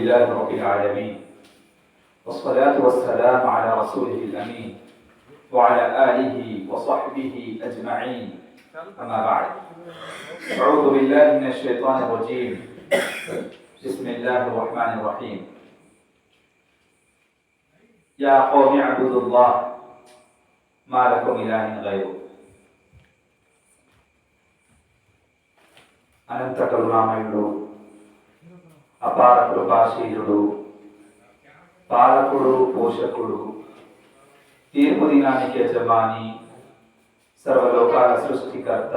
لله رب العالمين والصلاة والسلام على رسوله الأمين وعلى آله وصحبه أجمعين أما بعد أعوذ بالله من الشيطان الرجيم بسم الله الرحمن الرحيم يا قوم اعبدوا الله ما لكم إله غيره అనంత కరుణామయుడు అపార కృపాశీలుడు పాలకుడు పోషకుడు తీర్పు దినానికి యజమాని సర్వలోకాల సృష్టికర్త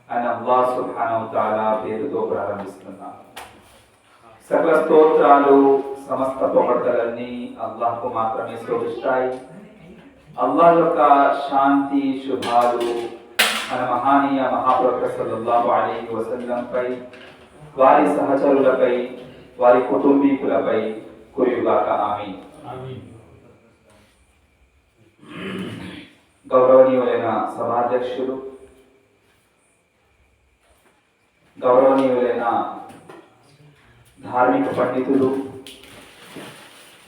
అని అల్లాహ్ సుబ్హానహు వ తఆలా పేరుతో ప్రారంభిస్తున్నాను. సకల స్తోత్రాలు సమస్త పొగడ్తలన్నీ అల్లాహ్కు మాత్రమే శోభిస్తాయి. అల్లాహ్ యొక్క శాంతి శుభాలు మన మహానీయ మహాప్రవక్త సల్లల్లాహు అలైహి వసల్లం పై, వారి సహచరులపై, వారి కుటుంబీకులపై కురియుగాక. ఆమీన్. గౌరవనీయులైన సభాధ్యక్షులు, గౌరవనీయులైన ధార్మిక పండితులు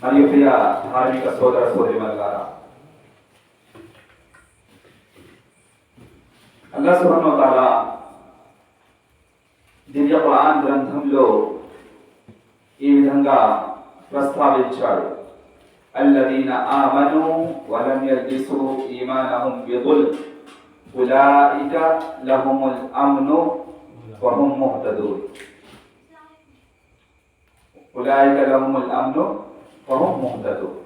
మరియు ప్రియ ధార్మిక సోదర సోదరిమణులారా, అల్లాహ్ సుబ్హానహు వ తఆలా దివ్య ఖురాన్ గ్రంథంలో ఈ విధంగా ప్రస్తావించాడు. అల్లదీన ఆమను వలం యల్బిసు ఈమానహుం బిదుల్మ్ ఉలైక లహుముల్ అమ్ను వహుం ముహ్తదూన్. ఉలైక లహుముల్ అమ్ను వహుం ముహ్తదూన్.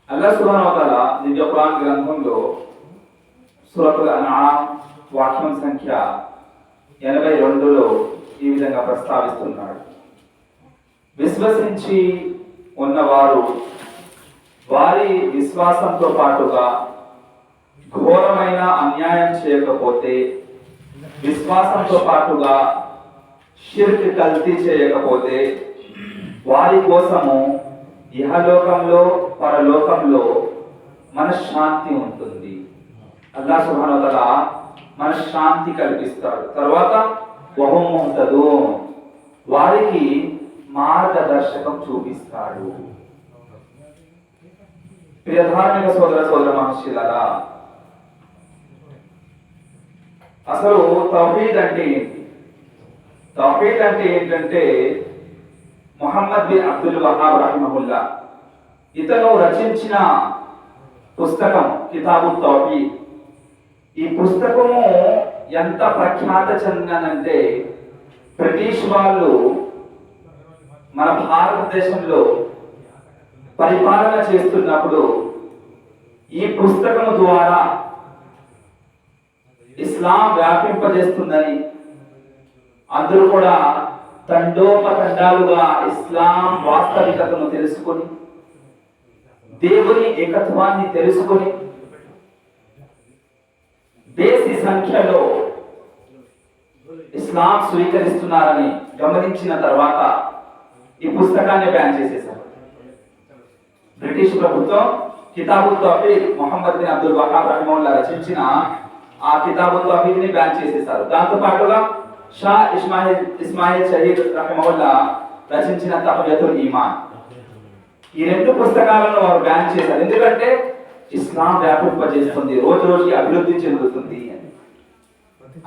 అల్లాహ్ సుబ్హానహు వ తఆలా దివ్య ఖురాన్ గ్రంథంలో సూరతుల్ అన్ఆమ్ వాక్యం సంఖ్య 82లో ఈ విధంగా ప్రస్తావిస్తున్నాడు. విశ్వసించి ఉన్నవారు వారి విశ్వాసంతో పాటుగా ఘోరమైన అన్యాయం చేయకపోతే, విశ్వాసంతో పాటుగా షిర్క్ కల్తీ చేయకపోతే వారి కోసము ఇహలోకంలో పరలోకంలో మనశ్శాంతి ఉంటుంది. అల్లాహ్ సుబ్హానహు వ తఆలా మనశ్శాంతి కల్పిస్తాడు. తర్వాత వహుం ముహ్తదూన్, వారికి మార్గదర్శకం చూపిస్తాడు. ప్రియ ధార్మిక సోదర సోదర మహర్షులారా, అసలు తౌహీద్ అంటే ఏంటి? తౌహీద్ అంటే ఏంటంటే ముహమ్మద్ బిన్ అబ్దుల్ వహాబ్ రహిమహుల్లా ఇతను రచించిన పుస్తకం కితాబుత్ తౌహీద్. ఈ పుస్తకము ఎంత ప్రఖ్యాత చెందినదంటే, బ్రిటిష్ వాళ్ళు మన భారతదేశంలో పరిపాలన చేస్తున్నప్పుడు ఈ పుస్తకము ద్వారా ఇస్లాం వ్యాపింపజేస్తుందని, అందరూ కూడా తండోపతండాలుగా ఇస్లాం వాస్తవికతను తెలుసుకొని, దేవుని ఏకత్వాన్ని తెలుసుకొని బేసి సంఖ్యలో ఇస్లాం స్వీకరిస్తున్నారని గమనించిన తర్వాత ఈ పుస్తకాన్ని బ్యాన్ చేసేశారు. బ్రిటిష్ ప్రభుత్వం కితాబుత్ తౌహీద్ ముహమ్మద్ బిన్ అబ్దుల్ వహాబ్ రహిమహుల్లా రచించిన ఆ కితాబుత్ తౌహీద్ ని బ్యాన్ చేసేశారు. దాంతో పాటుగా షా ఇస్మాయిల్ షహీద్ రహిమహుల్లా రచించిన తహ్వియతుల్ ఈమాన్, ఈ రెండు పుస్తకాలను వారు బ్యాన్ చేశారు. ఎందుకంటే ఇస్లాం వ్యాపింపజేస్తుంది, రోజు రోజుకి అభివృద్ధి చెందుతుంది అని.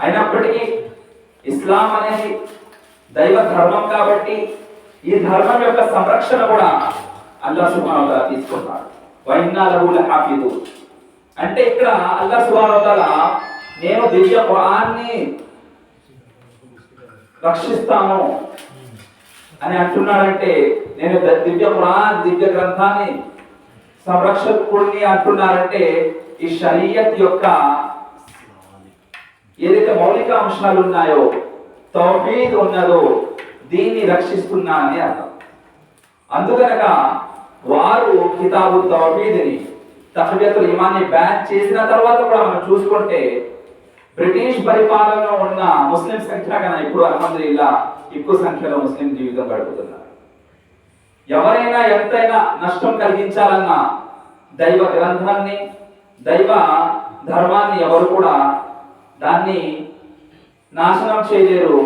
అయినప్పటికీ ఇస్లాం అనేది దైవ ధర్మం కాబట్టి ఈ ధర్మం యొక్క సంరక్షణ కూడా అల్లాహ్ సుబ్హానహు వ తఆలా తీసుకున్నాడు. వఇన్నా లహు లహాఫిదూన్ అంటే ఇక్కడ అల్లాహ్ సుబ్హానహు వ తఆలా నేను దివ్య ఖురాన్ని రక్షిస్తాను అని అంటున్నాడంటే, నేను దివ్య ఖురాన్ దివ్య గ్రంథాన్ని సంరక్షకుడిని అంటున్నారంటే, ఈ షరియత్ యొక్క ఏదైతే మౌలిక అంశాలు ఉన్నాయో, తౌహీద్ ఉన్నదో, దీన్ని రక్షిస్తున్నా అని అర్థం. అందుకనక వారు కితాబు తౌహీద్ని తహ్వియతుల్ ఈమాన్ని బ్యాన్ చేసిన తర్వాత కూడా మనం చూసుకుంటే బ్రిటిష్ పరిపాలనలో ఉన్న ముస్లిం సంఖ్య కన్నా ఇప్పుడు అల్హమ్దులిల్లాహ్ ఎక్కువ సంఖ్యలో ముస్లిం జీవితం గడుపుతున్నారు. ఎవరైనా ఎంతైనా నష్టం కలిగించాలన్నా దైవ గ్రంథాన్ని, దైవ ధర్మాన్ని ఎవరు కూడా దాన్ని నాశనం చేయలేరు,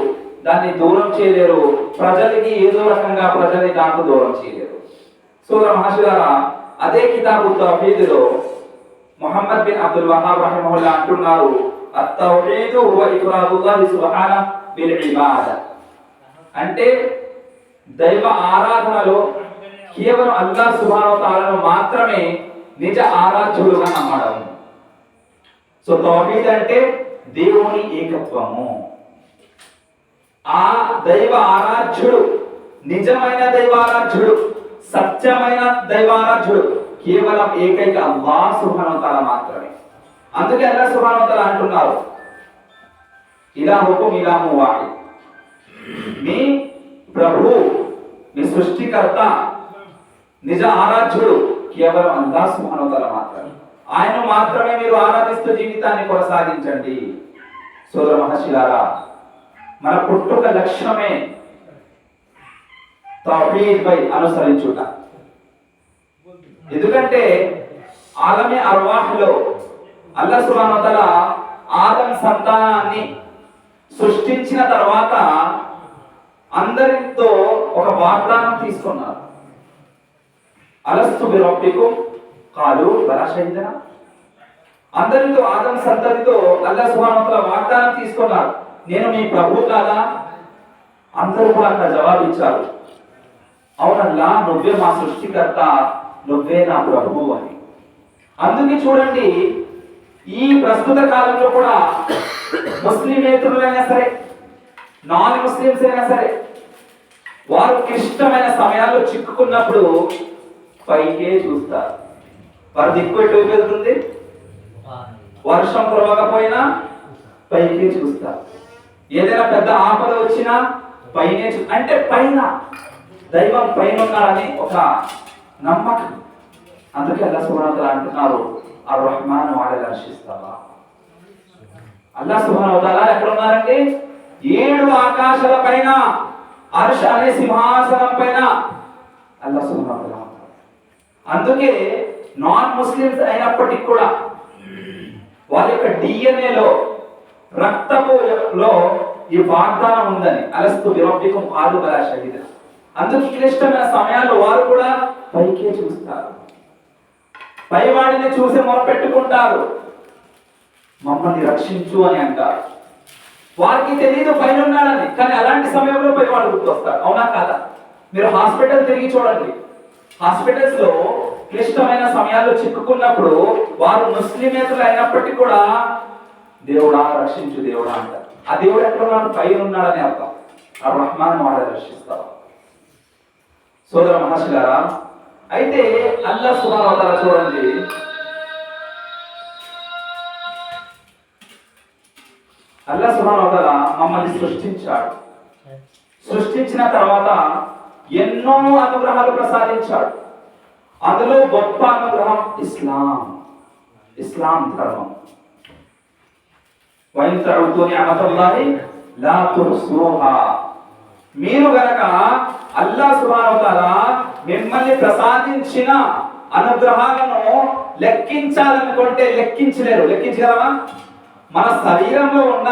దాన్ని దూరం చేయలేరు, ప్రజలకి ఏదో రకంగా ప్రజల్ని దాంట్లో దూరం చేయలేరు. సోదర మహాశిలారా, అదే కితాబు తౌహీద్లో ముహమ్మద్ బిన్ అబ్దుల్ వహాబ్ రహిమహుల్లా అంటున్నారు, అత్తౌహీదు హువ ఇఫ్రాదుల్లాహి సుబ్హానహు బిల్ ఇబాద. అంటే దైవ ఆరాధనలో కేవలం అల్లాహ్ సుబ్హానహు తఆలాను మాత్రమే నిజ ఆరాధ్యుడుగా నమ్మడం. సో తౌహీద్ అంటే దేవుని ఏకత్వము. ఆ దైవ ఆరాధ్యుడు, నిజమైన దైవారాధ్యుడు, సత్యమైన దైవారాధ్యుడు కేవలం ఏకైక అల్లాహ్ సుబ్హానహు తఆలా మాత్రమే. అందుకే అల్లాహ్ సుబ్హానహు తఆలా అంటున్నారు, ఇలాహుకుం ఇలాహు వాహిద్. మీ ప్రభు, మీ సృష్టికర్త, నిజ ఆరాధ్యుడు కేవలం అల్లాహ్ సుబ్హానహు తఆలా మాత్రమే. ఆయన మాత్రమే మీరు ఆరాధిస్తూ జీవితాన్ని కొనసాగించండి. సోదర మహర్షులారా, మన పుట్టుక లక్ష్యమే తౌహీద్ పై అనుసరించుట. ఎందుకంటే ఆలమే అర్వాహ్లో అల్లాహ్ సుబ్హానహు వ తఆలా ఆదం సంతానాన్ని సృష్టించిన తర్వాత అందరితో ఒక వాగ్దానం తీసుకున్నారు. అలస్తు బిరబ్బికుం కాలు బలా షహీదనా. అందరితో ఆదం సంతతితో అల్లాహ్ సుబ్హానహు వ తఆలా వాగ్దానం తీసుకున్నారు, నేను మీ ప్రభు కాదా? అందరూ కూడా అక్కడ జవాబు ఇచ్చారు, అవునల్లా, నువ్వే మా సృష్టికర్త, నువ్వే నా ప్రభువు అని. అందుకే చూడండి, ఈ ప్రస్తుత కాలంలో కూడా ముస్లిమేతరులైనా సరే, నాన్ ముస్లిమ్స్ అయినా సరే, వారు క్లిష్టమైన సమయాల్లో చిక్కుకున్నప్పుడు పైకే చూస్తారు. వారి దిక్కు ఎటు వెళ్తుంది? వర్షం కురవకపోయినా పైకే చూస్తారు. ఏదైనా పెద్ద ఆపద వచ్చినా పైనే అంటే పైన దైవం పైన ఉన్నాడని ఒక నమ్మకం. అందుకే అల్లాహ్ సుబ్హానహు వ తఆలా అంటున్నారు, అర్ రహ్మాను అలల్ అర్షి ఇస్తవా. అల్లాహ్ సుబ్హానహు వ తఆలా ఎక్కడ ఉన్నారంటే 7 ఆకాశాల పైన, అర్ష్ అనే సింహాసనం పైన అల్లాహ్ సుబ్హానహు వ తఆలా. అందుకే నాన్ ముస్లిమ్స్ అయినప్పటికీ కూడా వాళ్ళ యొక్క డిఎన్ఏలో, రక్తములో ఈ వాగ్దానం ఉందని, అలస్తు బిరబ్బికుం కాలు బలా షహీదనా. అందుకే క్లిష్టమైన సమయాల్లో వారు కూడా పైకే చూస్తారు, పైవాడిని చూసి మొరపెట్టుకుంటారు, మమ్మల్ని రక్షించు అని అంటారు. వారికి తెలియదు పైన ఉన్నాడని, కానీ అలాంటి సమయంలో పైవాడు గుర్తొస్తాడు. అవునా కాదా? మీరు హాస్పిటల్ తిరిగి చూడండి, హాస్పిటల్స్ లో క్లిష్టమైన సమయాల్లో చిక్కుకున్నప్పుడు వారు ముస్లిమేతరులు అయినప్పటికీ కూడా దేవుడా రక్షించు దేవుడా అంటారు. ఆ దేవుడు ఎక్కడ ఉన్నాడు? పైన ఉన్నాడని అర్థం. ఆ రహ్మాన్ వాడు రక్షిస్తాడు. సోదర మహర్షులారా, అయితే అల్లాహ్ సుబ్హానహు వ తఆలా చూడండి, అల్లాహ్ సుబ్హానహు వ తఆలా మమ్మల్ని సృష్టించాడు. సృష్టించిన తర్వాత ఎన్నో అనుగ్రహాలు ప్రసాదించాడు. అందులో గొప్ప అనుగ్రహం ఇస్లాం ధర్మం. వైన్ తఉదు నిఅమతుల్లాహి లా తుహ్సుహా. మీరు గనక అల్లాహ్ సుబ్హానహు వ తఆలా మిమ్మల్ని ప్రసాదించిన అనుగ్రహాలను లెక్కించాలనుకుంటే లెక్కించలేరు. లెక్కించగలమా? మన శరీరంలో ఉన్న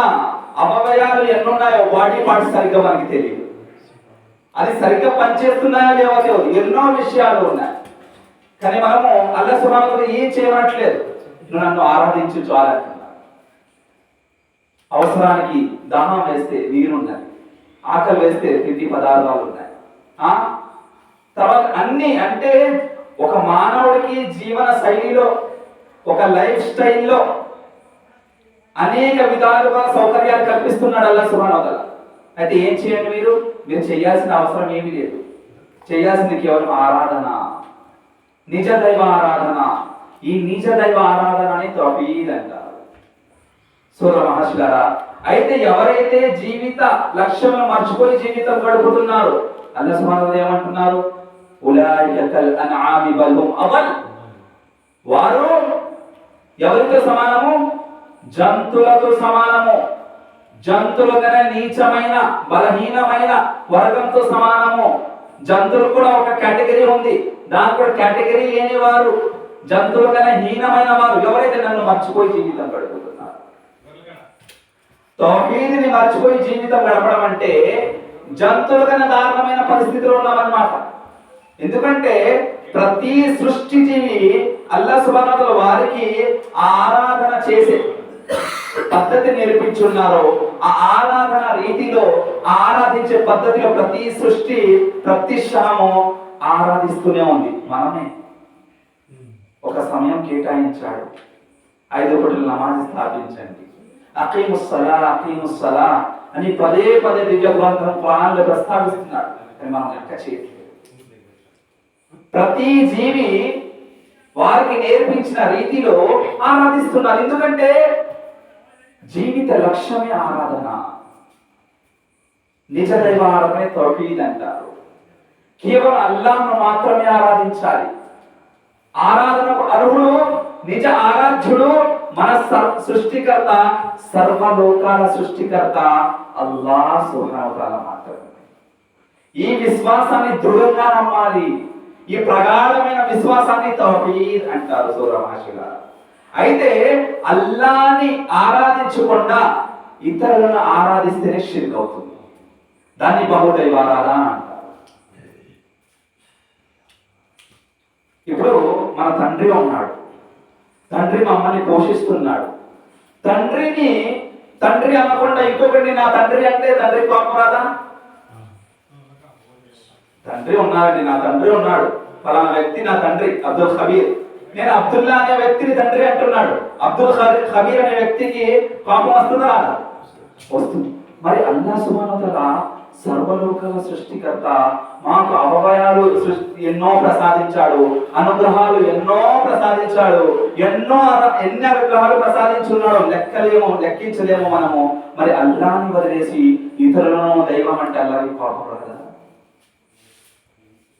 అవయవాలు ఎన్నున్నాయో, బాడీ పార్ట్స్ సరిగ్గా మనకి తెలియదు. అది సరిగ్గా పనిచేస్తున్నాయో లేవో తెలియదు. ఎన్నో విషయాలు ఉన్నాయి. కానీ మనము అల్లాహ్ సుబ్హానహు వ తఆలా ఏం చేయట్లేదు, నువ్వు నన్ను ఆరాధించు చాలంటున్నా. అవసరానికి దాహం వేస్తే నీరున్నది, ఆకలి వేస్తే తిండి పదార్థాలు ఉన్నాయి. తర్వాత అన్ని అంటే ఒక మానవుడికి జీవన శైలిలో, ఒక లైఫ్ స్టైల్లో అనేక విధాలుగా సౌకర్యాలు కల్పిస్తున్నాడు అల్లాహ్ సుబ్హానహు వ తఆలా. అయితే ఏం చేయండి? మీరు చేయాల్సిన అవసరం ఏమీ లేదు. చేయాల్సింది కేవలం ఆరాధన, నిజ దైవ ఆరాధన. ఈ నిజ దైవ ఆరాధనని తౌహీద్ అంటారు. సోదర మహర్షులారా, అయితే ఎవరైతే జీవిత లక్ష్యమును మర్చిపోయి జీవితం గడుపుతున్నారు, అల్లాహ్ సుబ్హానహు వ తఆలా ఏమంటున్నారు? ఉలైక కల్ అన్ఆమి బల్ హుమ్ అదల్. వారు ఎవరితో సమానము? జంతువులతో సమానము. జంతువుల కన్నా నీచమైన, బలహీనమైన వర్గంతో సమానము. జంతువులు కూడా ఒక కేటగిరీ ఉంది, దానికి కూడా కేటగిరీ లేని వారు, జంతువుల కన్నా హీనమైన వారు ఎవరైతే నన్ను మర్చిపోయి జీవితం గడుపుతున్నారు. తౌహీద్ని మర్చిపోయి జీవితం గడపడం అంటే జంతువుల కన్నా దారుణమైన పరిస్థితిలో ఉన్నామన్నమాట. ఎందుకంటే ప్రతి సృష్టి జీవి అల్లాహ్ సుబ్హానహు వ తఆలా వారికి ఆరాధన చేసే పద్ధతి నేర్పించున్నారో ఆ ఆరాధన రీతిలో ఆరాధించే పద్ధతిలో ప్రతి సృష్టి ప్రతి క్షణము ఆరాధిస్తూనే ఉంది. మనమే ఒక సమయం కేటాయించాడు, 5 పూటల నమాజ్ స్థాపించండి, అకీముస్సలా అని పదే పదే దివ్య గ్రంథం ఖురాన్లో ప్రస్తావిస్తున్నాడు. కానీ మనం లెక్క చేయట్లేదు. ప్రతి జీవి వారికి నేర్పించిన రీతిలో ఆరాధిస్తున్నారు. ఎందుకంటే జీవిత లక్ష్యమే ఆరాధన. నిజ దైవ ఆరాధనే తౌహీద్ అంటారు. కేవలం అల్లాహ్ను మాత్రమే ఆరాధించాలి. ఆరాధనకు అర్హుడు నిజ ఆరాధ్యుడు మన సృష్టికర్త, సర్వలోకాల సృష్టికర్త అల్లాహ్ సుబ్హానహు వ తఆలా మాత్రమే. ఈ విశ్వాసాన్ని దృఢంగా నమ్మాలి. ఈ ప్రగాఢమైన విశ్వాసాన్ని తౌహీద్ అంటారు సూరా మాషిలా. అయితే అల్లాహ్ని ఆరాధించకుండా ఇతరులను ఆరాధిస్తేనే షిర్క్ అవుతుంది. దాన్ని బహుదైవ ఆరాధన అంటారు. ఇప్పుడు మన తండ్రి ఉన్నాడు, తండ్రి మమ్మల్ని పోషిస్తున్నాడు. తండ్రి అనకుండా ఇంకొకరిని నా తండ్రి అంటే తండ్రి కోపం రాదా? తండ్రి ఉన్నాడండి, నా తండ్రి ఉన్నాడు, ఫలానా వ్యక్తి నా తండ్రి అబ్దుల్ ఖబీర్, నేను అబ్దుల్లా అనే వ్యక్తిని తండ్రి అంటున్నాడు. అబ్దుల్ ఖబీర్ అనే వ్యక్తికి కోపం వస్తుందా? వస్తుంది. మరి అల్లాహ్ సుబ్హానహు వ తఆలా సర్వలోకాల సృష్టికర్త, మాకు అవయవాలు ఎన్నో ప్రసాదించాడు, అనుగ్రహాలు ఎన్నో ప్రసాదించాడు, ఎన్ని అనుగ్రహాలు ప్రసాదించున్నాడు, లెక్కించలేము మనము. మరి అల్లాహ్ని వదిలేసి ఇతరులను దైవం అంటే అల్లాహ్కి కోపం రాదా?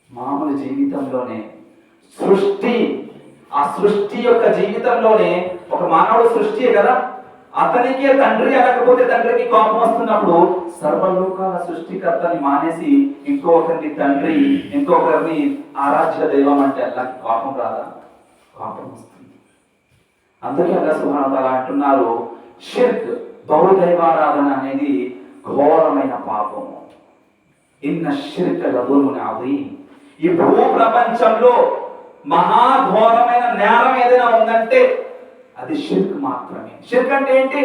మామూలు జీవితంలోనే ఆ సృష్టి యొక్క జీవితంలోనే ఒక మానవుడు సృష్టియే కదా, అతనికి తండ్రి అనకపోతే తండ్రికి కోపం వస్తున్నప్పుడు సర్వలోకాల సృష్టికర్తని మానేసి ఇంకొకరిని తండ్రి, ఇంకొకరిని ఆరాధ్య దైవం అంటే అల్లాహ్కి కోపం రాదా? కోపం వస్తుంది. అందుకే అల్లాహ్ సుబ్హానహు వ తఆలా అంటున్నారు, షిర్క్ బహుదైవారాధన అనేది ఘోరమైన పాపము. ఇన్న షిర్క లజుల్మున్ అజీమ్. ఈ భూ ప్రపంచంలో మహాఘోరమైన నేరం ఏదైనా ఉందంటే అది షిర్క్ మాత్రమే. షిర్క్ అంటే ఏంటి?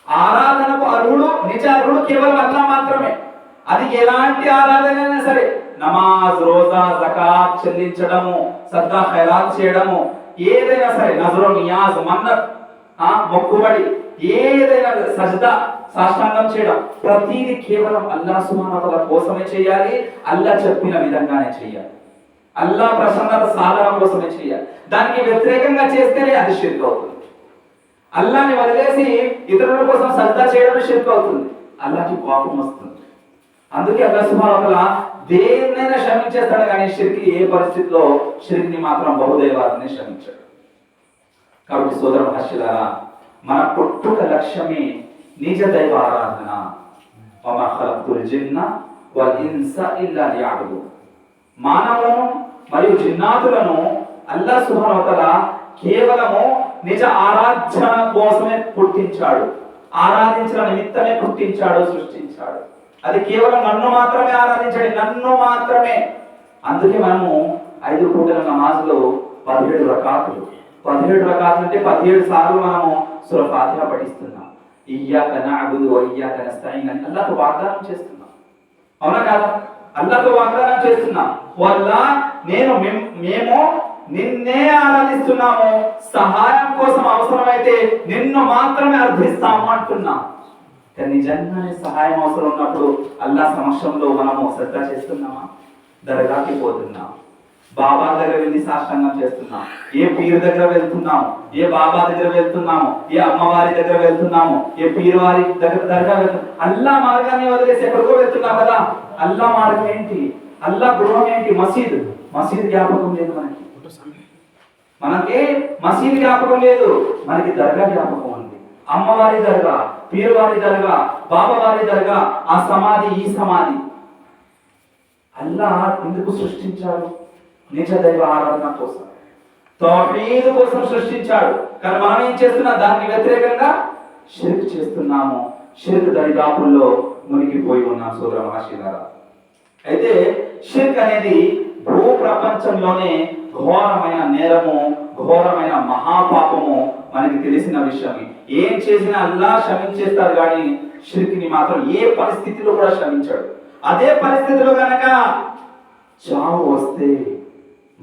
ఆరాధనకు అర్హుడు, నిజ అర్హుడు కేవలం అల్లాహ్ మాత్రమే. అది ఎలాంటి ఆరాధన అయినా సరే, నమాజ్, రోజా, జకాత్ చెల్లించడము, సద్కా ఖైరాత్ చేయడము, ఏదైనా సరే, నజరు, నియాజ్, మన్నత్, మొక్కుబడి, ఏదైనా సజ్దా, సాష్టాంగం చేయడం, ప్రతిదీ కేవలం అల్లాహ్ సుబ్హానహు వ తఆలా కోసమే చేయాలి. అల్లాహ్ చెప్పిన విధంగానే చేయాలి. అల్లాహ్ ప్రసన్నత సాధన కోసమే చేయాలి. దానికి వ్యతిరేకంగా చేస్తేనే అది షిర్క్ అవుతుంది. అల్లాహ్ని వదిలేసి ఇతరుల కోసం సజ్దా చేయడం షిర్క్ అవుతుంది. అల్లాహ్కి కోపం వస్తుంది. అందుకే అల్లాహ్ సుబ్హానహు వ తఆలా దేన్నైనా క్షమించేస్తాడు, కానీ షిర్క్ ఏ పరిస్థితిలో షిర్క్ని మాత్రం బహుదైవాన్ని క్షమించాడు. కాబట్టి సోదర మహర్షులారా, మన పుట్టుక లక్ష్యమే నిజ దైవ ఆరాధన. వమా ఖలక్తుల్ జిన్న వల్ ఇన్స ఇల్లా లియఅబుదూన్. మానవులను మరియు జిన్నాతులను అల్లాహ్ సుబ్హానహు వ తఆలా కేవలము నిజ ఆరాధన కోసమే పుట్టించాడు, ఆరాధించిన నిమిత్తమే పుట్టించాడు, సృష్టించాడు. అది కేవలం నన్ను మాత్రమే ఆరాధించాడు, నన్ను మాత్రమే. అందుకే మనము 5 పూటల నమాజ్లో 17 రకాతులు. 17 రకాతులు అంటే 17 సార్లు మనము సూరా ఫాతిహా పఠిస్తున్నాం. ఇయ్యాక నఅబుదు వ ఇయ్యాక నస్తഈన్ అని అల్లాహ్తో వాగ్దానం చేస్తున్నాం. అవునా కాదా? అల్లాహ్తో వాగ్దానం చేస్తున్నాం, వల్లా మేము నిన్నే ఆరాధిస్తున్నాము, సహాయం కోసం అవసరమైతే నిన్ను మాత్రమే అర్థిస్తాము అంటున్నాం. కానీ నిజంగానే సహాయం అవసరం ఉన్నప్పుడు అల్లాహ్ సమక్షంలో మనము శ్రద్ధ చేస్తున్నామా? దర్గాకి పోతున్నాం, బాబా దగ్గర వెళ్ళి సాష్టాంగం చేస్తున్నాం, ఏ పీరు దగ్గర వెళ్తున్నాము, ఏ బాబా దగ్గర వెళ్తున్నాము, ఏ అమ్మవారి దగ్గర వెళ్తున్నాము, ఏ పీరు వారి దగ్గర దర్గా వెళ్తున్నాం. అల్లా మార్గాన్ని వదిలేసి ఎక్కడికో వెళ్తున్నాం కదా. అల్లా మార్గం ఏంటి? అల్లా గృహం ఏంటి? మసీద్ జ్ఞాపకం లేదు మనకి మసీద్ జ్ఞాపకం లేదు, మనకి దర్గా జ్ఞాపకం ఉంది. అమ్మవారి దర్గా, పీరు వారి దర్గా, బాబా వారి దర్గా, ఆ సమాధి, ఈ సమాధి. అల్లా ఎందుకు సృష్టించాడు? నిజ దైవ ఆరాధన కోసం, తౌహీద్ కోసం సృష్టించాడు. కానీ మనం ఏం చేస్తున్నాం? దానికి వ్యతిరేకంగా షిర్క్ చేస్తున్నాము. షిర్క్ దరిదాపుల్లో మునిగిపోయి ఉన్నాం సోదర మహాశిలారా. అయితే షిర్క్ అనేది భూ ప్రపంచంలోనే ఘోరమైన నేరము, ఘోరమైన మహాపాపము మనకి తెలిసిన విషయమే. ఏం చేసినా అల్లా క్షమించేస్తారు కానీ షిర్క్ని మాత్రం ఏ పరిస్థితిలో కూడా క్షమించాడు. అదే పరిస్థితిలో గనక చావు వస్తే,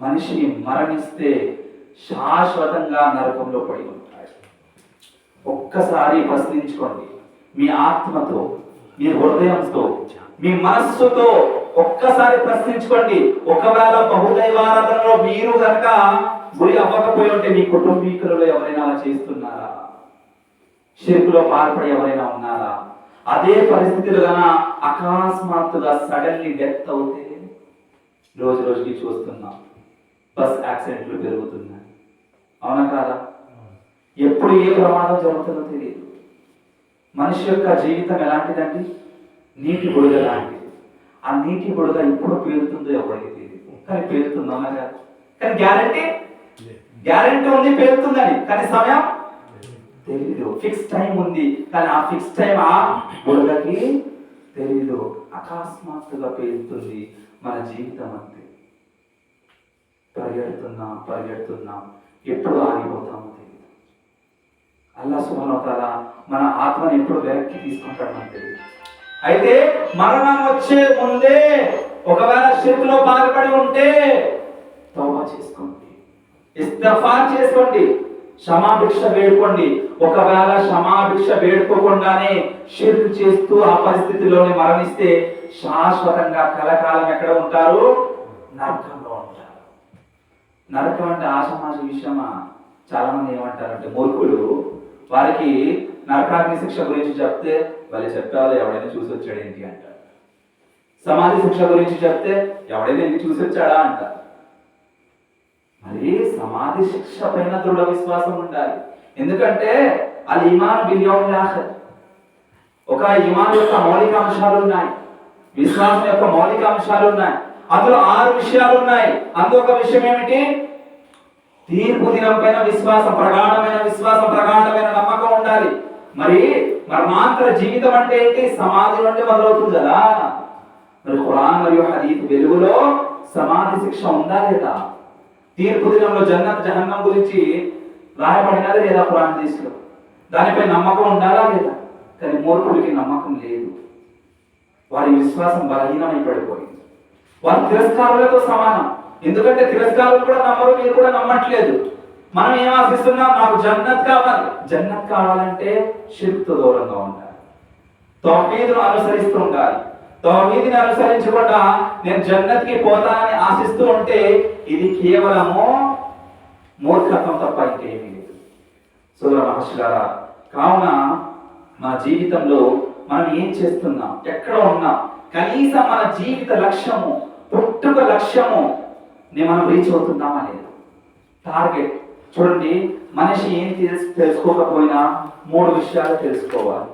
మనిషిని మరణిస్తే శాశ్వతంగా నరకంలో పడి ఉంటాడు. ఒక్కసారి ప్రశ్నించుకోండి, మీ ఆత్మతో, మీ హృదయంతో, మీ మనస్సుతో ఒక్కసారి ప్రశ్నించుకోండి. ఒకవేళ బహుదైవారాధనలో మీరు గనక గురి అవ్వకపోయి ఉంటే మీ కుటుంబీకులలో ఎవరైనా అలా చేస్తున్నారా? షిర్కులో పాల్పడి ఎవరైనా ఉన్నారా? అదే పరిస్థితులు గన అకస్మాత్తుగా సడన్లీ డెత్ అవుతే రోజు రోజుకి చూస్తున్నాం, బస్ యాక్సిడెంట్లు పెరుగుతున్నాయి. అవునా కాదా? ఎప్పుడు ఏ ప్రమాదం జరుగుతుందో తెలియదు. మనిషి యొక్క జీవితం ఎలాంటిదండి? నీటి బుడగ లాంటిది. ఆ నీటి బుడగ ఎప్పుడు పేరుతుందో ఎవరికి తెలియదు, కానీ పేరుతుంది. అవునా కాదు? కానీ గ్యారెంటీ ఉంది పేరుతుందని, కానీ సమయం తెలీదు. ఫిక్స్ టైం ఉంది, కానీ ఆ ఫిక్స్ టైం ఆ బుడగకి తెలీదు. అకస్మాత్తుగా పేరుతుంది. మన జీవితం అంతే, పరిగెడుతున్నాం, ఎప్పుడు ఆగిపోతామో తెలియదు. అల్లాహ్ సుబ్హానహు వ తఆలా మన ఆత్మని ఎప్పుడు వెనక్కి తీసుకుంటాడో మనకు తెలియదు. అయితే మరణం వచ్చే ముందే ఒకవేళ షిర్క్లో బాధపడి ఉంటే తౌబా చేసుకోండి, ఇస్తిగ్ఫార్ చేసుకోండి, క్షమాభిక్ష వేడుకోండి. ఒకవేళ క్షమాభిక్ష వేడుకోకుండానే షిర్క్ చేస్తూ ఆ పరిస్థితిలోనే మరణిస్తే శాశ్వతంగా కలకాలం ఎక్కడ ఉంటారు? నరకంలో ఉంటారు. నరకం అంటే ఆషామాషి విషయమా? చాలా మంది ఏమంటారంటే మూర్ఖులు, వారికి నరకాగ్ని శిక్ష గురించి చెప్తే వాళ్ళు చెప్పాలి, ఎవడైనా చూసి వచ్చాడు ఏంటి అంటారు. సమాధి శిక్ష గురించి చెప్తే ఎవడైనా ఎందుకు చూసి వచ్చాడా అంటారు. మరి సమాధి శిక్ష పైన దృఢ విశ్వాసం ఉండాలి. ఎందుకంటే అది ఈమాన్ బిల్ యౌమిల్ ఆఖిర్. ఒక ఈమాన్ యొక్క మౌలిక అంశాలు ఉన్నాయి, విశ్వాసం యొక్క మౌలిక అంశాలు ఉన్నాయి. అందులో 6 విషయాలు ఉన్నాయి. అందులో ఒక విషయం ఏమిటి? తీర్పు దినం పైన విశ్వాసం, ప్రగాఢమైన విశ్వాసం, ప్రగాఢమైన నమ్మకం ఉండాలి. మరి మరణాంతర జీవితం అంటే ఏంటి? సమాధి నుండి మొదలవుతుంది కదా. మరి ఖురాన్ మరియు హదీస్ వెలుగులో సమాధి శిక్ష ఉందా లేదా? తీర్పు దినంలో జన్నత్ జహన్నం గురించి రాయబడినది లేదా ఖురాన్ హదీస్లో? దానిపై నమ్మకం ఉండాలా లేదా? కానీ మూర్ఖుడికి నమ్మకం లేదు. వారి విశ్వాసం బలహీనమై పడిపోయింది. వారి తిరస్కారులతో సమానం. ఎందుకంటే తిరస్కారులు కూడా నమ్మరు, మీరు కూడా నమ్మట్లేదు. మనం ఏం ఆశిస్తున్నాం? నాకు జన్నత్ కావాలి. జన్నత్ కావాలంటే షిర్క్తో దూరంగా ఉండాలి, తౌహీద్ను అనుసరిస్తూ ఉండాలి. తౌహీద్ని అనుసరించకుండా నేను జన్నత్కి పోతానని ఆశిస్తూ ఉంటే ఇది కేవలము మూర్ఖత్వం తప్ప ఇంకేమీ లేదు. సోదర మహర్షులారా, కావున మన జీవితంలో మనం ఏం చేస్తున్నాం, ఎక్కడ ఉన్నాం, కనీసం మన జీవిత లక్ష్యము, పుట్టుక లక్ష్యము మనం రీచ్ అవుతున్నామా లేదా? టార్గెట్ చూడండి. మనిషి ఏం తెలుసుకోకపోయినా 3 విషయాలు తెలుసుకోవాలి.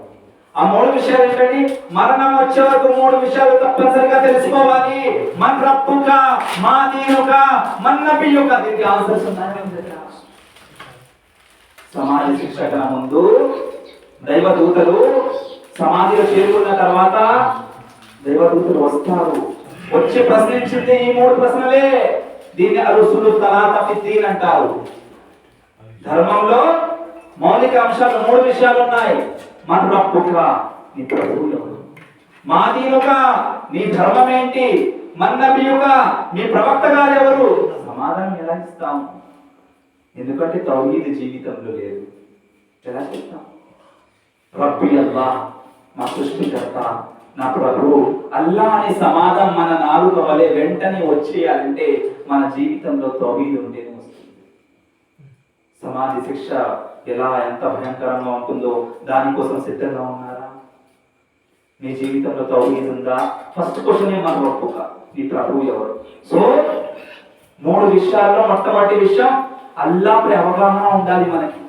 ఆ 3 విషయాలు ఏంటండి? మరణం వచ్చే వరకు 3 విషయాలు తప్పనిసరిగా తెలుసుకోవాలి. మన్ రబ్బుక, మా దీనుక, మన్ నబియుక. దీనికి ఆన్సర్స్ ఉన్నాయి. సమాధి శిక్ష కన్నా ముందు దైవదూతలు సమాధిలో చేరుకున్న తర్వాత దైవదూతలు వస్తారు. వచ్చి ప్రశ్నించింది ఈ 3 ప్రశ్నలే. దీన్ని అరుసులు తలాత ఫిద్దీన్ అంటారు. ధర్మంలో మౌలిక అంశాలు 3 విషయాలు ఉన్నాయి. మన్ రబ్బుక, నీ ప్రభువు ఎవరు? మా దీనుక, నీ ధర్మం ఏంటి? మన్ నబియుక, నీ ప్రవక్త గారు ఎవరు? సమాధానం ఎలా ఇస్తాం? ఎందుకంటే తౌహీద్ జీవితంలో లేదు. ఎలా చెప్తాం? రబ్బి అల్లాహ్, మా సృష్టికర్త, నా ప్రభు అల్లా అనే సమాధానం మన నాలుక వలె వెంటనే వచ్చేయాలంటే మన జీవితంలో తౌహీద్ ఉంటేనే వస్తుంది. సమాధి శిక్ష ఎంత భయంకరంగా ఉంటుందో దానికోసం సిద్ధంగా ఉన్నారా? మీ జీవితంలో తౌహీద్ ఉందా? ఫస్ట్ క్వశ్చన్ మన రబ్బుక, నీ ప్రభువు ఎవరు? సో 3 విషయాల్లో మొట్టమొదటి విషయం అల్లాహ్పై అవగాహన ఉండాలి మనకి.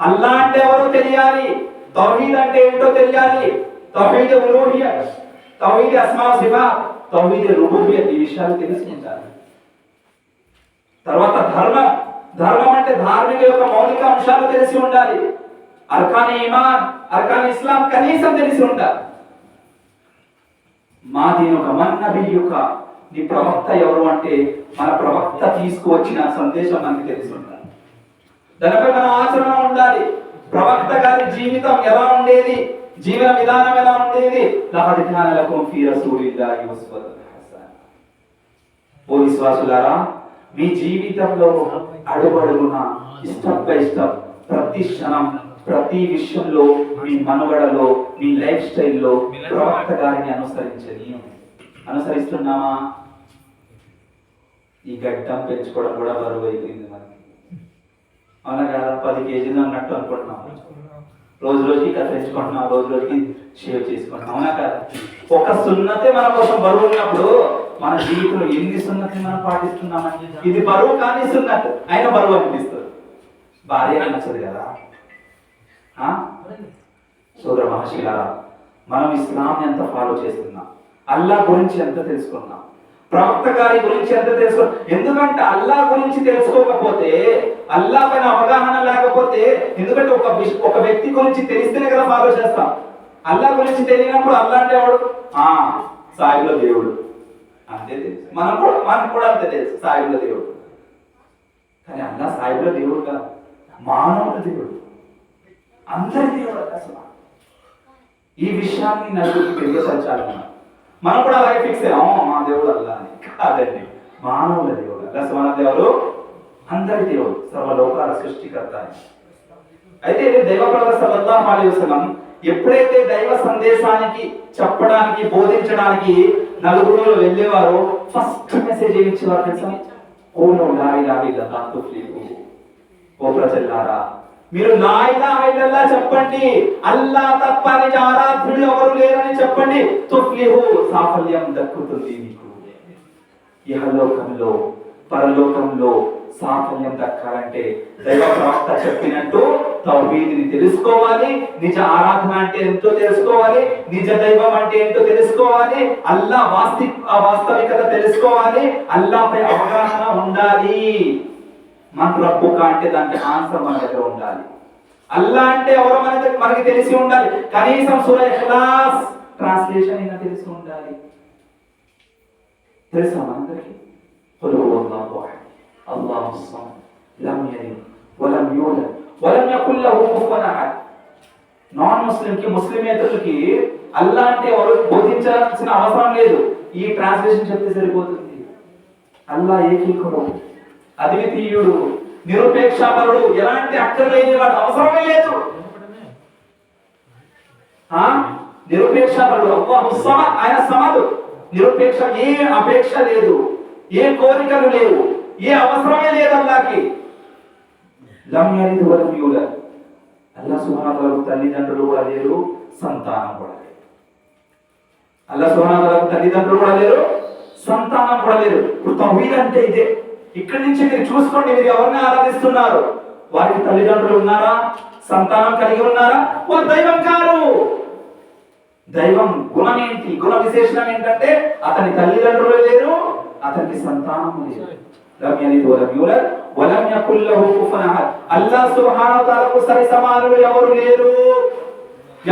అల్లా అంటే ఎవరో తెలియాలి, తౌహీద్ అంటే ఏంటో తెలియాలి. తౌహీద్ ఉలూహియత్, తౌహీద్ అస్మా సిఫాత్, తౌహీద్ రుబూబియత్, ఈ విషయాలు తెలిసి ఉండాలి. తర్వాత ధర్మం అంటే ధార్మిక యొక్క మౌలిక అంశాలు తెలిసి ఉండాలి. అర్కాన్ ఈమాన్, అర్కాన్ ఇస్లాం కనీసం తెలిసి ఉండాలి. మా దీనుక మన్ నబియుక, నీ ప్రవక్త ఎవరు అంటే మన ప్రవక్త తీసుకువచ్చిన సందేశం మనకి తెలిసి ఉండాలి. దానిపై మన ఆచరణ ఉండాలి. ప్రవక్త గారి జీవితం ఎలా ఉండేది, జీవన విధానం ఎలా ఉండేది. లఖద్ కాన లకుం ఫీ రసూలిల్లాహి ఉస్వతున్ హసన. ఓ విశ్వాసులారా, మీ జీవితంలో అడుగడుగున స్టెప్ బై స్టెప్, ప్రతి క్షణం, ప్రతి విషయంలో, మీ మనుగడలో, మీ లైఫ్ స్టైల్లో ప్రవక్త గారిని అనుసరించని. అనుసరిస్తున్నామా? ఈ గడ్డం పెంచుకోవడం కూడా బరువు అయిపోయింది మనకి. అవునా కదా? 10 కేజీలు అన్నట్టు అనుకుంటున్నాం. రోజు రోజుకి ఇక్కడ పెంచుకుంటున్నాం, రోజు రోజుకి షేవ్ చేసుకుంటున్నాం. అవునా కదా? ఒక సున్నతే మన కోసం బరువు ఉన్నప్పుడు మన జీవితంలో ఎన్ని సున్నతి మనం పాటిస్తున్నామని. ఇది బరువు కానీ సున్నత్ అయినా బరువు అనిపిస్తుంది. భార్య నచ్చదు కదా. సోదర మహర్షిలారా, మనం ఇస్లాం ఎంత ఫాలో చేస్తున్నాం, అల్లా గురించి ఎంత తెలుసుకున్నాం, ప్రవక్త గారి గురించి ఎంత తెలుసుకో. ఎందుకంటే అల్లా గురించి తెలుసుకోకపోతే, అల్లా పైన అవగాహన లేకపోతే, ఎందుకంటే ఒక వ్యక్తి గురించి తెలిస్తేనే కదా ఫాలో చేస్తాం. అల్లా గురించి తెలియనప్పుడు అల్లా అంటే ఎవడు? సాయిబుల దేవుడు అంతే తెలుసు. మనకు కూడా అంతే తెలుసు, సాయిబుల దేవుడు. కానీ అల్లా సాయిబుల దేవుడు కాదు, మానవుల దేవుడు, అందరి దేవుడు. అసలు ఈ విషయాన్ని నలుగురికి తెలియపరచాలి. మనం కూడా అలాగే ఫిక్స్ అయ్యాం, మా దేవుడు అల్లా అని. కాదండి, మానవుల దేవుడు. అసలు మన దేవుడు అందరి దేవుడు, సర్వలోకాల సృష్టికర్త. అయితే దైవ ప్రవక్త సల్లల్లాహు అలైహి వసల్లం ఎప్పుడైతే దైవ సందేశానికి చెప్పడానికి, బోధించడానికి నలుగురు వెళ్ళేవారో ఫస్ట్ మెసేజ్ ఏమి ఇచ్చేవారు తెలుసా? ఓ లా ఇలాహ ఇల్లల్లాహ్ తుఫ్లిహు. ఓ ప్రజలారా, మీరు లా ఇలాహ ఇల్లల్లాహ్ చెప్పండి, అల్లా తప్ప నిజ ఆరాధ్యుడు ఎవరు లేరని చెప్పండి, తుఫ్లిహు, సాఫల్యం దక్కుతుంది మీకు. ఇహలోకంలో పరలోకంలో సాఫల్యం దక్కాలంటే దైవ ప్రవక్త చెప్పినట్టు తౌహీద్ని తెలుసుకోవాలి, నిజ ఆరాధన అంటే ఎంతో తెలుసుకోవాలి, నిజ దైవం అంటే ఏంటో తెలుసుకోవాలి, అల్లా వాస్తవికత తెలుసుకోవాలి, అల్లాపై అవగాహన ఉండాలి. మన రబ్బుక అంటే దానికి ఆన్సర్ మన దగ్గర ఉండాలి. అల్లా అంటే ఎవరో మనకి తెలిసి ఉండాలి. కనీసం సూరా ఇఖ్లాస్ ట్రాన్స్లేషన్ అయినా తెలిసి ఉండాలి. తెలుసా మనందరికీ? ఖుల్ హువల్లాహు అహద్ అల్లాహు సమద్ లం యలిద్ వలం యూలద్ వలం యకుల్ లహు కుఫువన్ అహద్. నాన్ ముస్లిం కి, ముస్లిమేతరులకి అల్లా అంటే ఎవరు బోధించాల్సిన అవసరం లేదు. ఈ ట్రాన్స్లేషన్ చెప్తే సరిపోతుంది. అల్లా ఏకీకుడు, అద్వితీయుడు, నిరుపేక్షపరుడు, ఎలాంటి అక్కర్లేని వాడు, అవసరమే లేదు. నిరుపేక్షపరుడు అల్లాహు సమద్, ఆయన సమద్, నిరుపేక్ష, ఏ అపేక్ష లేదు, ఏ కోరికలు లేవు, ఏ అవసరమే లేదు అల్లాకి. లం యలిద్ వలం యూలద్, అల్లా సుబ్హానహు వ తఆలా తల్లిదండ్రులు కూడా లేరు, సంతానం కూడా లేదు. అల్లా సుబ్హానహు వ తఆలా తల్లిదండ్రులు కూడా లేరు, సంతానం కూడా లేరు. ఇప్పుడు తౌహీద్ అంటే ఇదే. ఇక్కడి నుంచి మీరు చూసుకోండి, మీరు ఎవరిని ఆరాధిస్తున్నారు? వారికి తల్లిదండ్రులు ఉన్నారా? సంతానం కలిగి ఉన్నారా? వారు దైవం కారు. దైవం గుణం ఏంటి? గుణ విశేషణం ఏంటంటే అతని తల్లిదండ్రులు లేరు, అతనికి సంతానం లేదు. లం యలిద్ వలం యూలద్ వలం యకుల్ లహు కుఫువన్ అహద్. అల్లాహ్ సుబ్హానహు వ తఆలాకు సరి సమానులు ఎవరు లేరు,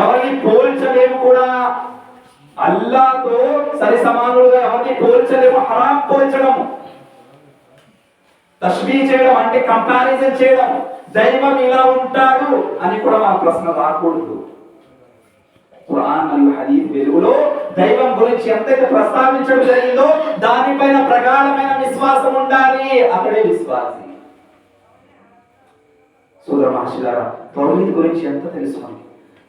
ఎవరిని పోల్చలేము కూడా. అల్లాహ్తో సరి సమానులుగా ఎవరిని పోల్చలేము. హరాం పోల్చడం, తష్బీహ్ చేయడం అంటే కంపారిజన్ చేయడం. దైవం ఇలా ఉంటాడు అని కూడా మన ప్రశ్న రాకూడదు. ఖురాన్ మరియు హదీస్ వెలుగులో దైవం గురించి ఎంతైతే ప్రస్తావించడం జరిగిందో దానిపైన ప్రగాఢమైన విశ్వాసం ఉండాలి. అక్కడే విశ్వాసి. సోదర మహర్షులారా, తౌహీద్ గురించి ఎంత తెలుసు మనకి?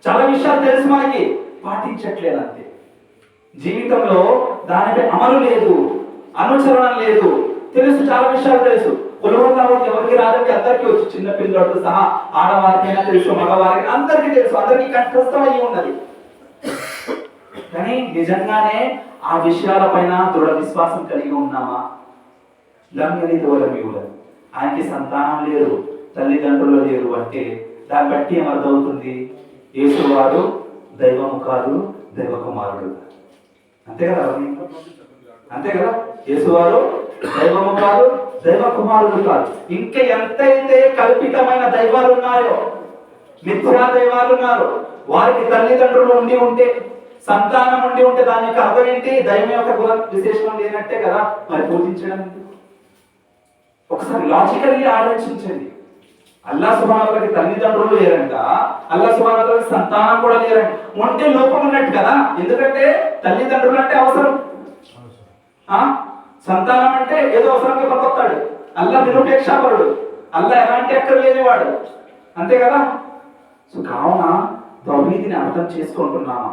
చాలా విషయాలు తెలుసు మనకి, పాటించట్లేదు అంతే. జీవితంలో దానిపై అమలు లేదు, అనుసరణ లేదు. తెలుసు, చాలా విషయాలు తెలుసు. కులవల్లాహు ఎవరికి రాదంటే అందరికీ వచ్చు, చిన్న పిల్లలతో సహా ఆడవారికైనా తెలుసు, మగవారికి అందరికీ తెలుసు, అందరికీ కంఠస్థం అయ్యి ఉన్నది. కానీ నిజంగానే ఆ విషయాలపైన దృఢ విశ్వాసం కలిగి ఉన్నామా? లం యలిద్ వలం యూలద్, ఆయనకి సంతానం లేరు, తల్లిదండ్రులు లేరు అంటే దాన్ని బట్టి ఏమర్థమవుతుంది? యేసువారు దైవము కాదు, దైవ కుమారుడు. అంతే కదా? అంతే కదా? యేసువారు దైవము కాదు, దైవ కుమారుడు కాదు. ఇంకా ఎంతైతే కల్పితమైన దైవాలు ఉన్నాయో, మిథ్యా దైవాలు ఉన్నారు. వారికి తల్లిదండ్రులు ఉండి ఉంటే, సంతానం ఉండి ఉంటే దాని యొక్క అర్థం ఏంటి? దైవం యొక్క గుణ విశేషం లేనట్టే కదా, మరి పూజించడం ఎందుకు? ఒకసారి లాజికల్లీ ఆలోచించండి. అల్లాహ్ సుబ్హానహు వ తఆలాకి తల్లిదండ్రులు లేరంట, అల్లాహ్ సుబ్హానహు వ తఆలాకి సంతానం కూడా లేరంట. ఉంటే లోపం ఉన్నట్టు కదా, ఎందుకంటే తల్లిదండ్రులు అంటే అవసరం, సంతానం అంటే ఏదో అవసరంగా పనికొస్తాడు. అల్లాహ్ నిరుపేక్షాపరుడు, అల్లాహ్ ఎలాంటి అక్కర లేనివాడు, అంతే కదా. సో కావున తౌహీద్ని అర్థం చేసుకుంటున్నాము.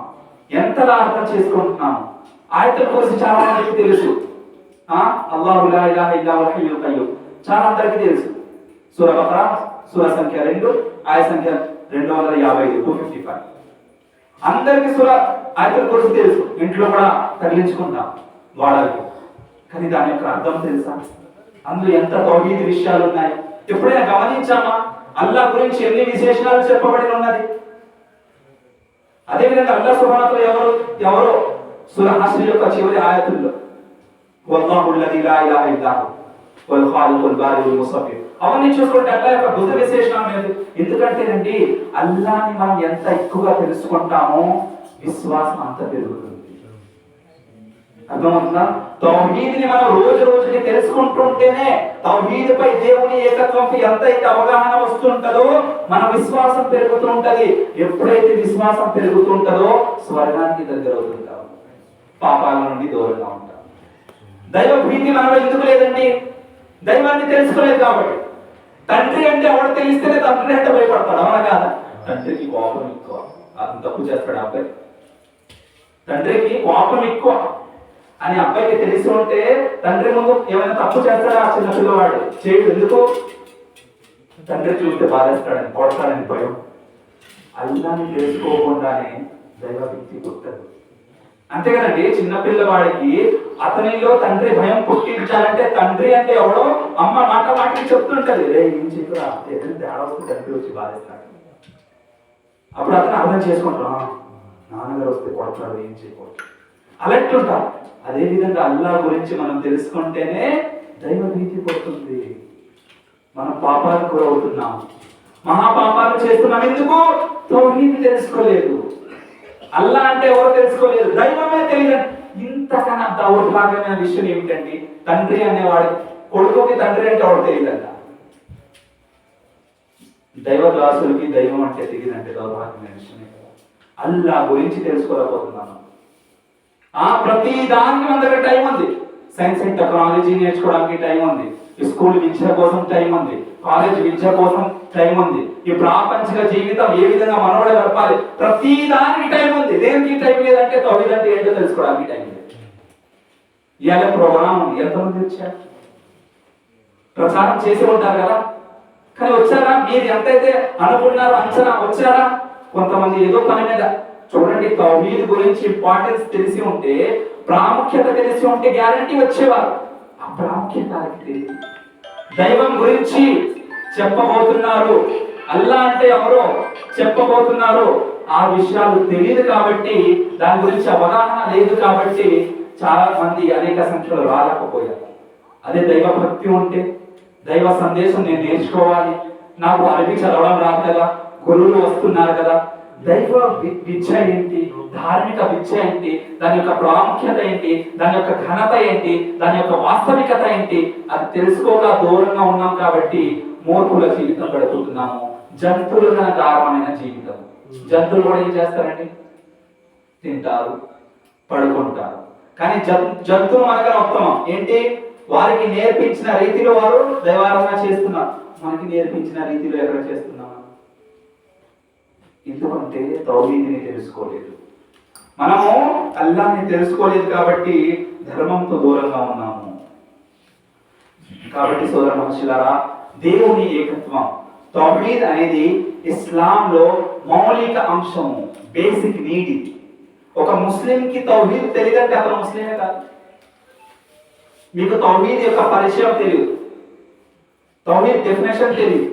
ఎంతలా అర్థం చేసుకుంటున్నాము? ఆయతుల గురించి చాలా మందికి తెలుసు. అల్లాహు లా ఇలాహ ఇల్లా హువల్ హయ్యుల్ ఖయ్యూమ్ చాలా అందరికీ తెలుసు. సూరా బకరా సూరా సంఖ్య 2 ఆయత సంఖ్య 255 255 అందరికీ సూరా ఆయతుల గురించి తెలుసు. ఇంట్లో కూడా తగిలించుకుంటాం వాడాలి. కానీ దాని యొక్క అర్థం తెలుసా? అందులో ఎంత తౌహీద్ విషయాలు ఉన్నాయి ఎప్పుడైనా గమనించామా? అల్లాహ్ గురించి ఎన్ని విశేషణాలు చెప్పబడి ఉన్నది. అదేవిధంగా అల్లాహ్ సుబ్హానహు వ తఆలా ఎవరో సూరా హష్ర్ యొక్క చివరి ఆయతుల్లో వల్లాహు అల్లదీ లా ఇలాహ ఇల్లా హు వల్ ఖాలికుల్ బారిఉల్ ముసవ్విర్ అవన్నీ చూసుకుంటే అల్లాహ్ యొక్క బుద్ధ విశేషణం లేదు. ఎందుకంటేనండి అల్లాహ్ని మనం ఎంత ఎక్కువగా తెలుసుకుంటామో విశ్వాసం అంత పెరుగుతుంది. అర్థమవుతుందా? తౌహీద్ని మనం రోజు రోజుకి తెలుసుకుంటుంటేనే తౌహీద్ పై దేవుని ఏకత్వంపై ఎంతైతే అవగాహన వస్తుంటదో మన విశ్వాసం పెరుగుతూ ఉంటది. ఎప్పుడైతే విశ్వాసం పెరుగుతుంటదో స్వర్గానికి దగ్గర అవుతుంటాం, పాపాల నుండి దూరంగా ఉంటాం. దైవ భీతి మనలో ఎందుకు లేదండి? దైవాన్ని తెలుసుకోలేదు కాబట్టి. తండ్రి అంటే ఎవరు తెలిస్తేనే తండ్రి అంటే భయపడతాడు, అవునా కాదా? తండ్రికి కోపం ఎక్కువ, అతను తప్పు చేస్తాడు అబ్బాయి. తండ్రికి కోపం ఎక్కువ అని అబ్బాయికి తెలిసి ఉంటే తండ్రి ముందు ఏమైనా తప్పు చేస్తాడా ఆ చిన్న పిల్లవాడు? చేయడు. ఎందుకు? తండ్రి చూస్తే బాధేస్తాడని, కొడతాడని భయం. అల్లాహ్ని తెలుసుకోకుండానే దైవ భక్తి పుట్టదు. అంతే కదండి. చిన్న పిల్లవాడికి అతనిలో తండ్రి భయం పుట్టించాలంటే తండ్రి అంటే ఎవడో అమ్మ మాట మాటకి చెప్తుంటది, రే ఏం చేయరా ఏదైనా తేడా వస్తే తండ్రి వచ్చి బాధేస్తాడు. అప్పుడు అతను అర్థం చేసుకుంటాం, నాన్నగారు వస్తే కొడతాడు, ఏం చేయకూడదు అలట్టుంటాం. అదే విధంగా అల్లాహ్ గురించి మనం తెలుసుకుంటేనే దైవ భీతి పుడుతుంది. మనం పాపాలకు గురవుతున్నాం, మహాపాపాలు చేస్తున్నాం. ఎందుకు? తౌహీద్ తెలుసుకోలేదు. అల్లాహ్ అంటే ఎవరో తెలుసుకోలేదు, దైవమే తెలియదు. ఇంతకన్నా దౌర్భాగ్యమైన విషయం ఏమిటండి? తండ్రి అనేవాడు కొడుకుకి తండ్రి అంటే ఎవరు తెలియదంట. దైవ దాసులకి దైవం అంటే తెలియదంటే దౌర్భాగ్యమైన విషయమే కదా. అల్లాహ్ గురించి తెలుసుకోలేకపోతున్నాను. ప్రతి దానికి మన దగ్గర టైం ఉంది. సైన్స్ అండ్ టెక్నాలజీ నేర్చుకోవడానికి టైం ఉంది, స్కూల్ విద్య కోసం టైం ఉంది, కాలేజ్ విద్య కోసం టైం ఉంది, ఈ ప్రాపంచిక జీవితం ఏ విధంగా మనోడే గడపాలి, ప్రతి దానికి టైం ఉంది. దేనికి టైం లేదంటే తౌహీద్ అంటే ఏంటో తెలుసుకోవడానికి టైం లేదు. ఇవాళ ప్రోగ్రామ్ ఉంది, ఎంతమంది వచ్చారు? ప్రచారం చేసి ఉంటారు కదా, కానీ వచ్చారా? మీరు ఎంతైతే అనుకున్నారో అంచనా వచ్చారా? కొంతమంది ఏదో పని మీద. చూడండి, తౌహీద్ గురించి ఇంపార్టెన్స్ తెలిసి ఉంటే, ప్రాముఖ్యత తెలిసి ఉంటే గ్యారంటీ వచ్చేవారు. ఆ ప్రాముఖ్యత తెలియదు. దైవం గురించి చెప్పబోతున్నారు, అల్లాహ్ అంటే ఎవరో చెప్పబోతున్నారు, ఆ విషయాలు తెలియదు కాబట్టి, దాని గురించి అవగాహన లేదు కాబట్టి చాలా మంది అనేక సంఖ్యలో రాలేకపోయారు. అదే దైవ భక్తి ఉంటే, దైవ సందేశం నేను నేర్చుకోవాలి, నాకు అరబీ చదవడం రాదు కదా, గురువులు వస్తున్నారు కదా, దైవ విద్య ఏంటి, ధార్మిక విద్య ఏంటి, దాని యొక్క ప్రాముఖ్యత ఏంటి, దాని యొక్క ఘనత ఏంటి, దాని యొక్క వాస్తవికత ఏంటి, అది తెలుసుకోగా దూరంగా ఉన్నాం కాబట్టి మూర్ఖుల జీవితం గడుపుతున్నాము. జంతువుల కన్నా దారుణమైన జీవితం. జంతువులు కూడా ఏం చేస్తారండి? తింటారు, పడుకుంటారు. కానీ జంతువులు మనకన్నా ఉత్తమం ఏంటి? వారికి నేర్పించిన రీతిలో వారు దైవారాధన చేస్తున్నారు, మనకి నేర్పించిన రీతిలో ఎక్కడ చేస్తున్నాం? ఎందుకంటే తౌహీద్ని తెలుసుకోలేదు. మనము అల్లాహ్ని తెలుసుకోలేదు కాబట్టి ధర్మంతో దూరంగా ఉన్నాము. కాబట్టి సోదర మనుషులారా, దేవుని ఏకత్వం తౌహీద్ అనేది ఇస్లాంలో మౌలిక అంశము, బేసిక్ నీడ్. ఒక ముస్లింకి తౌహీద్ తెలియదంటే అతను ముస్లిమే కాదు. మీకు తౌహీద్ యొక్క పరిచయం తెలియదు, తౌహీద్ డెఫినేషన్ తెలియదు,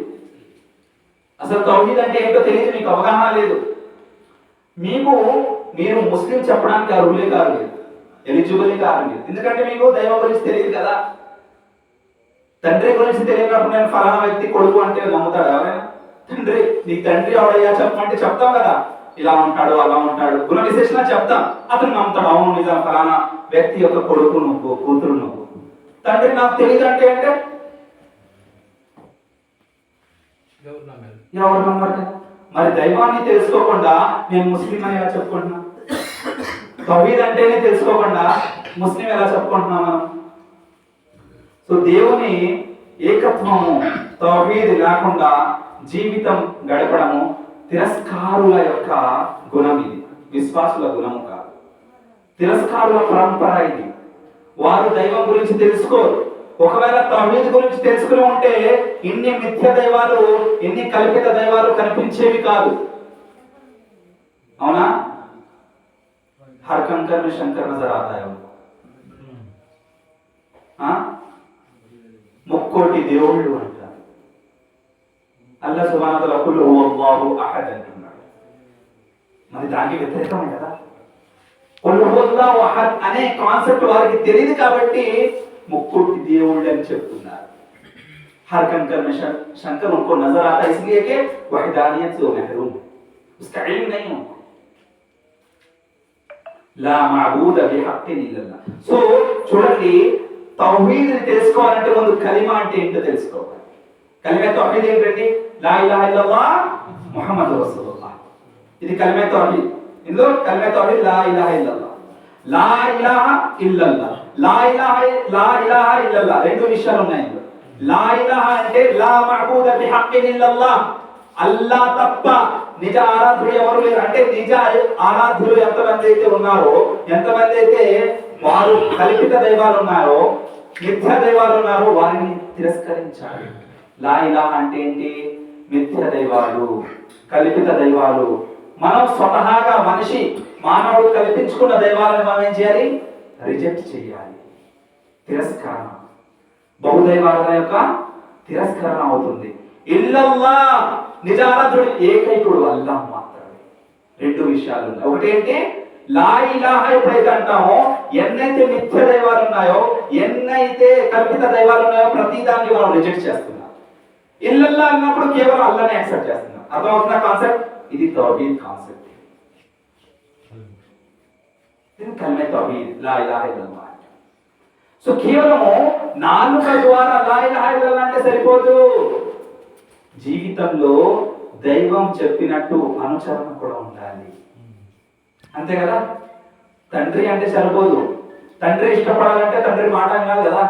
అసలు తౌహీద్ అంటే ఏంటో తెలియదు, మీకు అవగాహన లేదు, మీరు ముస్లిం చెప్పడానికి అర్హులే కాదు, ఎలిజిబులే కాదు. ఎందుకంటే మీకు దైవం గురించి తెలియదు కదా. తండ్రి గురించి తెలియనప్పుడు నేను ఫలానా వ్యక్తి కొడుకు అంటే నమ్ముతాడు ఎవరైనా? తండ్రి నీ తండ్రి ఎవడయ్యా చెప్పమంటే చెప్తాం కదా, ఇలా ఉంటాడు అలా ఉంటాడు, గుణ విశేషణ చెప్తాం. అతను నమ్ముతాడు, అవును నిజం ఫలానా వ్యక్తి యొక్క కొడుకు నువ్వు, కూతురు నువ్వు. తండ్రి నాకు తెలియదు అంటే ఎవరు నమ్మరు? మరి దైవాన్ని తెలుసుకోకుండా నేను ముస్లిం అని ఎలా చెప్పుకుంటున్నా? తౌహీద్ అంటేనే తెలుసుకోకుండా ముస్లిం ఎలా చెప్పుకుంటున్నాం మనం? సో దేవుని ఏకత్వము, తౌహీద్ లేకుండా జీవితం గడపడము తిరస్కారుల యొక్క గుణం. ఇది విశ్వాసుల గుణము కాదు, తిరస్కారుల పరంపర ఇది. వారు దైవం గురించి తెలుసుకోరు. ఒకవేళ తౌహీద్ గురించి తెలుసుకుని ఉంటే ఇన్ని మిథ్య దైవాలు, ఇన్ని కల్పిత దైవాలు కనిపించేవి కాదు. అవునా? హర్ కంకర్ में शंकर नजर आता है उनको. ముక్కోటి దేవుళ్ళు అంటారు. అల్లా సుబ్హానహు వ తఆలా కుల్ హువల్లాహు అహద్ అంటున్నాడు. మరి దానికి వ్యతిరేకమే కదా. కుల్ హువల్లాహు అహద్ అనే కాన్సెప్ట్ వారికి తెలియదు కాబట్టి ముక్కోటి దేవుళ్ళు అని చెప్తున్నారు. హర్ కంకర్ में शंकर उनको नजर आता है इसलिए कि वहदानियत से महरूम, उसका इल्म नहीं है. లా మఅబూద బిహక్కిన్ ఇల్లల్లాహ్. సో చూడండి, తౌహీద్ ని తెలుసుకోవాలంటే ముందు కలిమా అంటే ఏంటో తెలుసుకోవాలి. కలిమా తౌహీద్ ఏంటండి? లా ఇలాహ ఇల్లల్లాహ్ ముహమ్మదుర్ రసూలుల్లాహ్. ఇది కలిమా తౌహీద్. ఇందులో కలిమా తౌహీద్ లా ఇలాహ ఇల్లల్లాహ్, లా ఇలాహ ఇల్లల్లాహ్, లా ఇలాహ ఇల్లల్లాహ్. రెండు విషయాలు ఉన్నాయి ఇందులో. లా ఇలాహ అంటే లా మఅబూద బిహక్కిన్ ఇల్లల్లాహ్, అల్లా తప్ప నిజ ఆరాధ్యుడు ఎవరు లేరు. అంటే నిజ ఆరాధ్యులు ఎంతమంది అయితే ఉన్నారో, ఎంతమంది అయితే వారు కల్పిత దైవాలు ఉన్నారో, మిథ్య దైవాలు ఉన్నారో, వారిని తిరస్కరించాలి. లా ఇలాహ అంటే ఏంటి? మిథ్య దైవాలు, కల్పిత దైవాలు. మనం స్వతహాగా మనిషి మానవుడు కల్పించుకున్న దైవాలను మనం ఏం చేయాలి? రిజెక్ట్ చేయాలి. తిరస్కరణ, బహుదైవాల యొక్క తిరస్కరణ అవుతుంది. ఇల్లల్లాహ్, నిజారాధ్యుడు ఏకైకుడు అల్లాహ్ మాత్రమే. రెండు విషయాలు ఉన్నాయి. ఒకటేంటి? లా ఇలాహ ఎప్పుడైతే అంటామో, ఎన్నైతే మిథ్య దైవాలు ఉన్నాయో, ఎన్నైతే కల్పిత దైవాలు ఉన్నాయో, ప్రతి దాన్ని మనం రిజెక్ట్ చేస్తున్నాం. ఇల్లల్లాహ్ అన్నప్పుడు కేవలం అల్లాహ్నే యాక్సెప్ట్ చేస్తున్నాం. అర్థమవుతున్న కాన్సెప్ట్? ఇది తౌహీద్ కాన్సెప్ట్. ఇది కల్మే తౌహీద్, లా ఇలాహ ఇల్లల్లాహ్. సో కేవలము నాలుక ద్వారా లా ఇలాహ ఇల్లల్లాహ్ అంటే సరిపోదు. జీవితంలో దైవం చెప్పినట్టు అనుసరణ కూడా ఉండాలి. అంతే కదా? తండ్రి అంటే సరిపోదు. తండ్రి ఇష్టపడాలంటే తండ్రి మాట వినాలి కదా.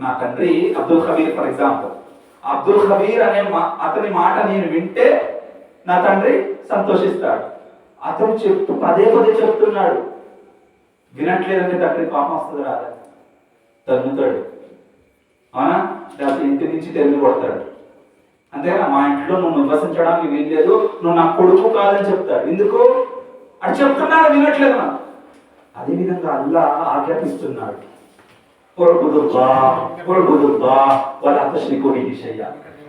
నా తండ్రి అబ్దుల్ ఖబీర్ ఫర్ ఎగ్జాంపుల్, అబ్దుల్ ఖబీర్ అనే అతని మాట నేను వింటే నా తండ్రి సంతోషిస్తాడు. అతను పదే పదే చెప్తున్నాడు, వినట్లేదంటే తండ్రి పాపం వస్తుంది రాదా? తన్నుతాడు. అవునా? లేకపోతే ఇంటి నుంచి తెలివి కొడతాడు. అంతేనా? మా ఇంట్లో నువ్వు నివసించడానికి వీల్లేదు, నువ్వు నా కొడుకు కాదని చెప్తాడు. ఎందుకు? అది చెప్తున్నాడు, వినట్లేదు మనం. అదేవిధంగా అల్లా ఆజ్ఞాపిస్తున్నాడు,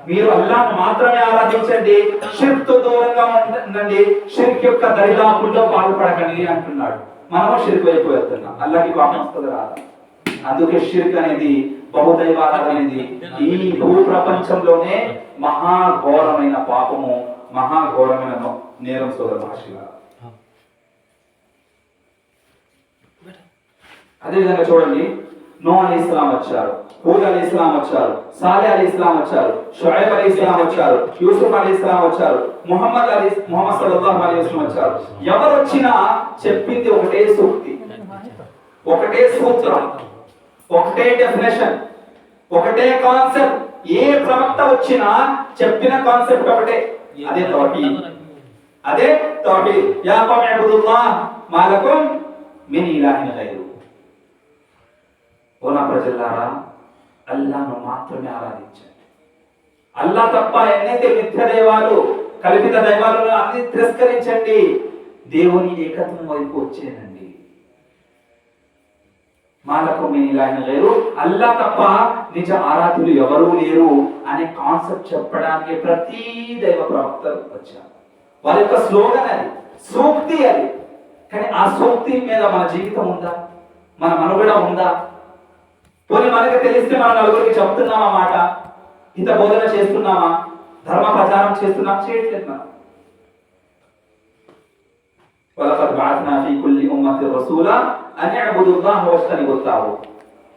మీరు అల్లాహ్ను మాత్రమే ఆరాధించండి, షిర్క్తో దూరంగా ఉండండి, షిర్క్ యొక్క దరిదాపుల్లో పాల్పడకండి అంటున్నాడు. మనము షిర్క్ వైపు వెళ్తున్నాం. అల్లాహ్కి పాపం వస్తుంది రాదు. అందుకే షిర్క్ అనేది, బహుదైవారాధన అనేది ఈ భూ ప్రపంచంలోనే మహాఘోరమైన పాపము, మహాఘోరమైన నేరం. సోదర మహర్షిగా అదేవిధంగా చూడండి, నూహ్ అలైహిస్సలాం వచ్చారు, హూద్ అలైహిస్సలాం వచ్చారు, సాలెహ్ అలైహిస్సలాం వచ్చారు, షుఐబ్ అలైహిస్సలాం వచ్చారు, యూసుఫ్ అలైహిస్సలాం వచ్చారు, ముహమ్మద్ సల్లల్లాహు అలైహి వసల్లం వచ్చారు. ఎవరు వచ్చినా చెప్పింది ఒకటే సూక్తి, ఒకటే సూత్రం, ఒకటే డెఫినేషన్, ఒకటే కాన్సెప్ట్. ఏ ప్రవక్త వచ్చినా చెప్పిన కాన్సెప్ట్ ఒకటే, అదే తౌహీద్. అదే తౌహీద్. యా కౌమి అబ్దుల్లాహ్ మా లకుమ్ మిన్ ఇలాహిన్ గైరు. ఓ నా ప్రజలారా, అల్లాహ్ను మాత్రమే ఆరాధించండి. అల్లాహ్ తప్ప ఎన్నైతే మిథ్య దైవాలు, కల్పిత దైవాలను అన్ని తిరస్కరించండి. దేవుని ఏకత్వం వైపు వచ్చేయండి. మాలకు మిన్ ఇలాహిన్ గైరు, అల్లాహ్ తప్ప నిజ ఆరాధ్యులు ఎవరూ లేరు అనే కాన్సెప్ట్ చెప్పడానికి ప్రతి దైవ ప్రవక్తలు వచ్చారు. వారి యొక్క స్లోగన్ అది, సూక్తి అది. కానీ ఆ సూక్తి మీద మన జీవితం ఉందా? మన మనుగడ ఉందా? పోనీ మనకి తెలిస్తే మనం నలుగురికి చెప్తున్నామా మాట? ఇంత బోధన చేస్తున్నామా? ధర్మ ప్రచారం చేస్తున్నాం, చేయట్లేదు మనం. వలకద్ బఅత్నా ఫీ కుల్లి ఉమ్మతి రసూలా అన్ ఇఅబుదుల్లాహ వజ్తనిబుత్ తాగూత్.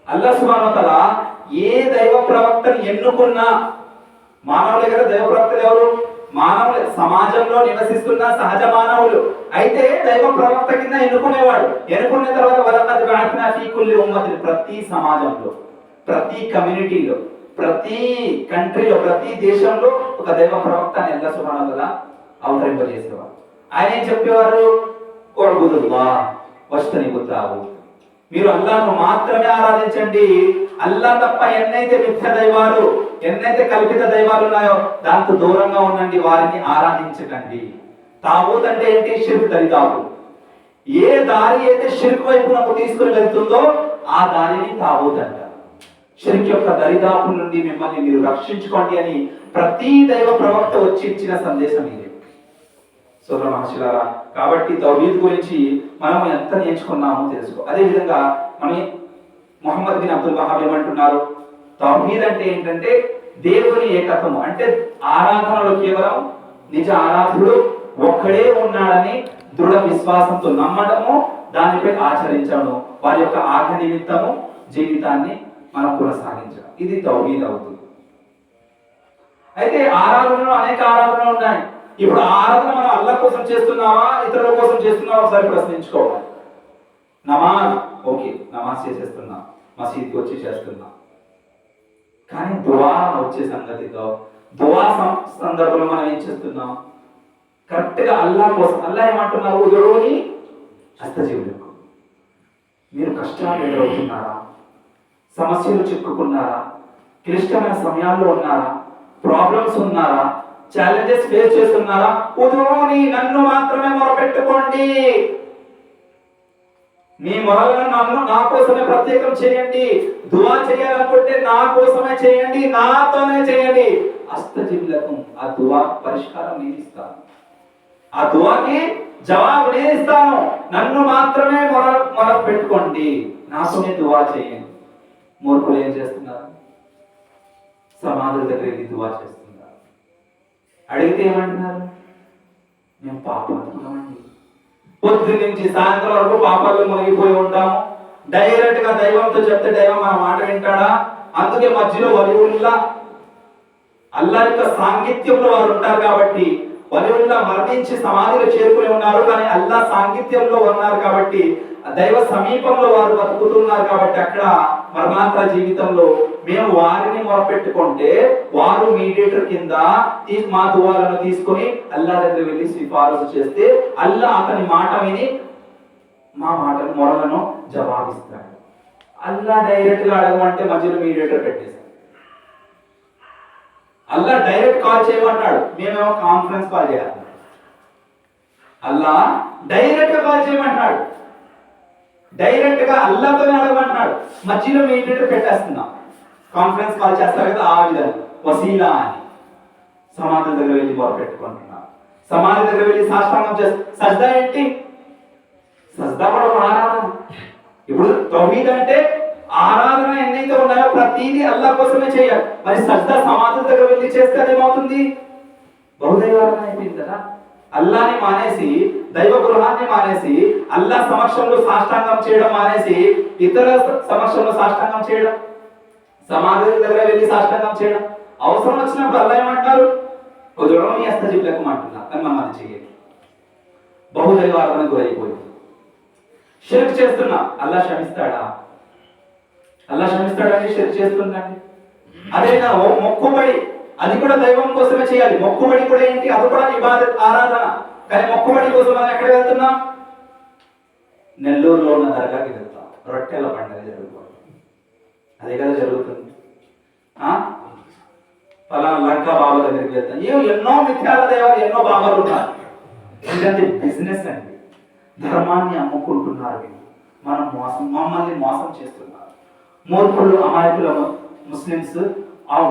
అల్లాహ్ సుబ్హానహు వ తఆలా ఏ దైవ ప్రవక్తను ఎన్నుకున్నా, మానవులే కదా దైవ ప్రవక్తలు ఎవరు? మానవులే, సమాజంలో నివసిస్తున్న సహజ మానవులు. అయితే దైవ ప్రవక్త కింద ఎన్నుకునేవాడు. ఎన్నుకున్న తర్వాత వలకద్ బఅత్నా ఫీ కుల్లి ఉమ్మతి, ప్రతి సమాజంలో, ప్రతి కమ్యూనిటీలో, ప్రతి కంట్రీలో, ప్రతి దేశంలో ఒక దైవ ప్రవక్త అని అల్లాహ్ సుబ్హానహు వ తఆలా అవతరింపజేసేవాడు. ఆయన ఏం చెప్పేవారు? ఉఅబుదుల్లాహ్ వజ్తనిబుత్ తాగూత్, మీరు అల్లాహ్ను మాత్రమే ఆరాధించండి. అల్లాహ్ తప్ప ఎన్నైతే మిథ్య దైవాలు, ఎన్నైతే కల్పిత దైవాలు ఉన్నాయో దాంతో దూరంగా ఉండండి, వారిని ఆరాధించకండి. తాగూత్ అంటే ఏంటి? షిర్క్, దరిదాపు. ఏ దారి అయితే షిర్క్ వైపు నాకు తీసుకుని వెళ్తుందో ఆ దారిని తాగూత్ అంటారు. షిర్క్ యొక్క దరిదాపు నుండి మిమ్మల్ని మీరు రక్షించుకోండి అని ప్రతి దైవ ప్రవక్త వచ్చి ఇచ్చిన సందేశం ఇది. సోదర మహర్షులారా, కాబట్టి తౌహీద్ గురించి మనం ఎంత నేర్చుకున్నామో తెలుసుకో. అదే విధంగా మనం ముహమ్మద్ బిన్ అబ్దుల్ వహాబ్ ఏమంటున్నారు? తౌహీద్ అంటే ఏంటంటే దేవుని ఏకత్వము, అంటే ఆరాధనలో కేవలం నిజ ఆరాధకుడు ఒక్కడే ఉన్నాడని దృఢ విశ్వాసంతో నమ్మడము, దానిపై ఆచరించడము, వారి యొక్క ఆజ్ఞ నిమిత్తము జీవితాన్ని మనం కొనసాగించడం, ఇది తౌహీద్ అవుతుంది. అయితే ఆరాధనలో అనేక ఆరాధనలు ఉన్నాయి. ఇప్పుడు ఆరాధన మనం అల్లాహ్ కోసం చేస్తున్నావా, ఇతరుల కోసం చేస్తున్నావా ఒకసారి ప్రశ్నించుకోవాలి. నమాజ్, ఓకే నమాజ్ చేసేస్తున్నా, మసీద్కి వచ్చి చేస్తున్నా, కానీ దువా వచ్చే సంగతితో, దువా సందర్భంలో మనం ఏం చేస్తున్నాం? కరెక్ట్ గా అల్లాహ్ కోసం. అల్లాహ్ ఏమంటున్నారు? ఉదురూని అస్తజీబ్ లకం. మీరు కష్టాలు ఎదురవుతున్నారా, సమస్యలు చిక్కుకున్నారా, క్లిష్టమైన సమయాల్లో ఉన్నారా, ప్రాబ్లమ్స్ ఉన్నారా, ఛాలెంజెస్ ఫేస్ చేస్తున్నారా? ఉదురూని, నన్ను మాత్రమే మొరపెట్టుకోండి. మీ మొరలను నా కోసమే ప్రత్యేకం చేయండి. దువా చేయాలనుకుంటే నా కోసమే చేయండి, నాతోనే చేయండి. అస్తజీబ్ లకం, ఆ దువా పరిష్కారం నేను ఇస్తాను, ఆ దువాకి జవాబు నేను ఇస్తాను. నన్ను మాత్రమే మొర పెట్టుకోండి, నాతోనే దువా చేయండి. మూర్ఖులు ఏం చేస్తున్నారు? సమాధుల దగ్గర వెళ్ళి దువా చేస్తున్నారు. అడిగితే ఏమంటున్నారు? మేము పాపాత్ములమండి, పొద్దు నుంచి సాయంత్రం వరకు పాపాల్లో మునిగిపోయి ఉంటాము. డైరెక్ట్ గా దైవంతో చెప్తే దైవం మన మాట వింటాడా? అందుకే మధ్యలో వలివుల్లా, అల్లాహ్ యొక్క సాంగిత్యంలో వారు ఉంటారు కాబట్టి, వలివుల్లా మరణించి సమాధిలో చేరుకుని ఉన్నారు, కానీ అల్లాహ్ సాంగిత్యంలో ఉన్నారు కాబట్టి, దైవ సమీపంలో వారు బతుకుతున్నారు కాబట్టి, అక్కడ మరణాంతర జీవితంలో మేము వారిని మొరపెట్టుకుంటే వారు మీడియేటర్ కింద మా దువాలను తీసుకొని అల్లాహ్ దగ్గర వెళ్ళి సిఫారసు చేస్తే అల్లాహ్ అతని మాట విని మా మాటను మొరలను జవాబిస్తాడు. అల్లాహ్ డైరెక్ట్ గా అడగమంటే మధ్యలో మీడియేటర్ పెట్టేశాడు. అల్లాహ్ డైరెక్ట్ కాల్ చేయమన్నాడు, మేమేమో కాన్ఫరెన్స్ కాల్ చేయాలి. అల్లాహ్ డైరెక్ట్ గా కాల్ చేయమంటున్నాడు, డైరెక్ట్ గా అల్లాహ్తోనే అడగమంటున్నాడు, మధ్యలో మీడియేటర్ పెట్టేస్తున్నాం. కాన్ఫరెన్స్ కాల్ చేస్తారు కదా, ఆ విధంగా వసీలా అని సమాధి దగ్గర వెళ్ళి మొరపెట్టుకుంటున్నారు. సమాధి దగ్గర వెళ్ళి సాష్టాంగం చేస్తారు. సజ్దా ఏంటి? సజ్దా కూడా ఒక ఆరాధన. ఇప్పుడు తౌహీద్ అంటే ఆరాధన ఎన్నైతే ఉన్నాయో ప్రతిదీ అల్లాహ్ కోసమే చేయాలి. మరి సజ్దా సమాధుల దగ్గర వెళ్ళి చేస్తే అదేమవుతుంది? బహుదైవారాధన అయిపోయింది కదా. అల్లాహ్ని మానేసి, దైవ గృహాన్ని మానేసి, అల్లాహ్ సమక్షంలో సాష్టాంగం చేయడం మానేసి ఇతర సమక్షంలో సాష్టాంగం చేయడం, సమాధుల దగ్గర వెళ్ళి సాష్టాంగం చేయడం, అవసరం వచ్చినప్పుడు అల్లాహ్ ఏమంటారు? ఉదురూని అస్తజీబ్ లకం అంటున్నారు, కానీ మనం అది చేయాలి. బహుదైవారాధన గురైపోయింది. షిర్క్ చేస్తున్నా, అల్లాహ్ క్షమిస్తాడా? అల్లాహ్ క్షమిస్తాడండి షిర్క్ చేస్తుందండి. అదేనా మొక్కుబడి, అది కూడా దైవం కోసమే చేయాలి. మొక్కుబడి కూడా ఏంటి? అది కూడా ఇబాదత్, ఆరాధన. కానీ మొక్కుబడి కోసం మనం ఎక్కడ వెళ్తున్నాం? నెల్లూరులో ఉన్న దర్గాకి వెళ్తాం, రొట్టెల పండుగ జరుగుతుంది, అదే కదా జరుగుతుంది. ఫలానా లంకా బాబా దగ్గరికి వెళ్తాం, ఎన్నో మిథ్యాల దైవాలు, ఎన్నో బాబాలు ఉన్నారు. ఎందుకంటే బిజినెస్ అండి, ధర్మాన్ని అమ్ముకుంటున్నారు. మనం మమ్మల్ని మోసం చేస్తున్నారు. మూర్ఖులు, అమాయకులు ముస్లిమ్స్,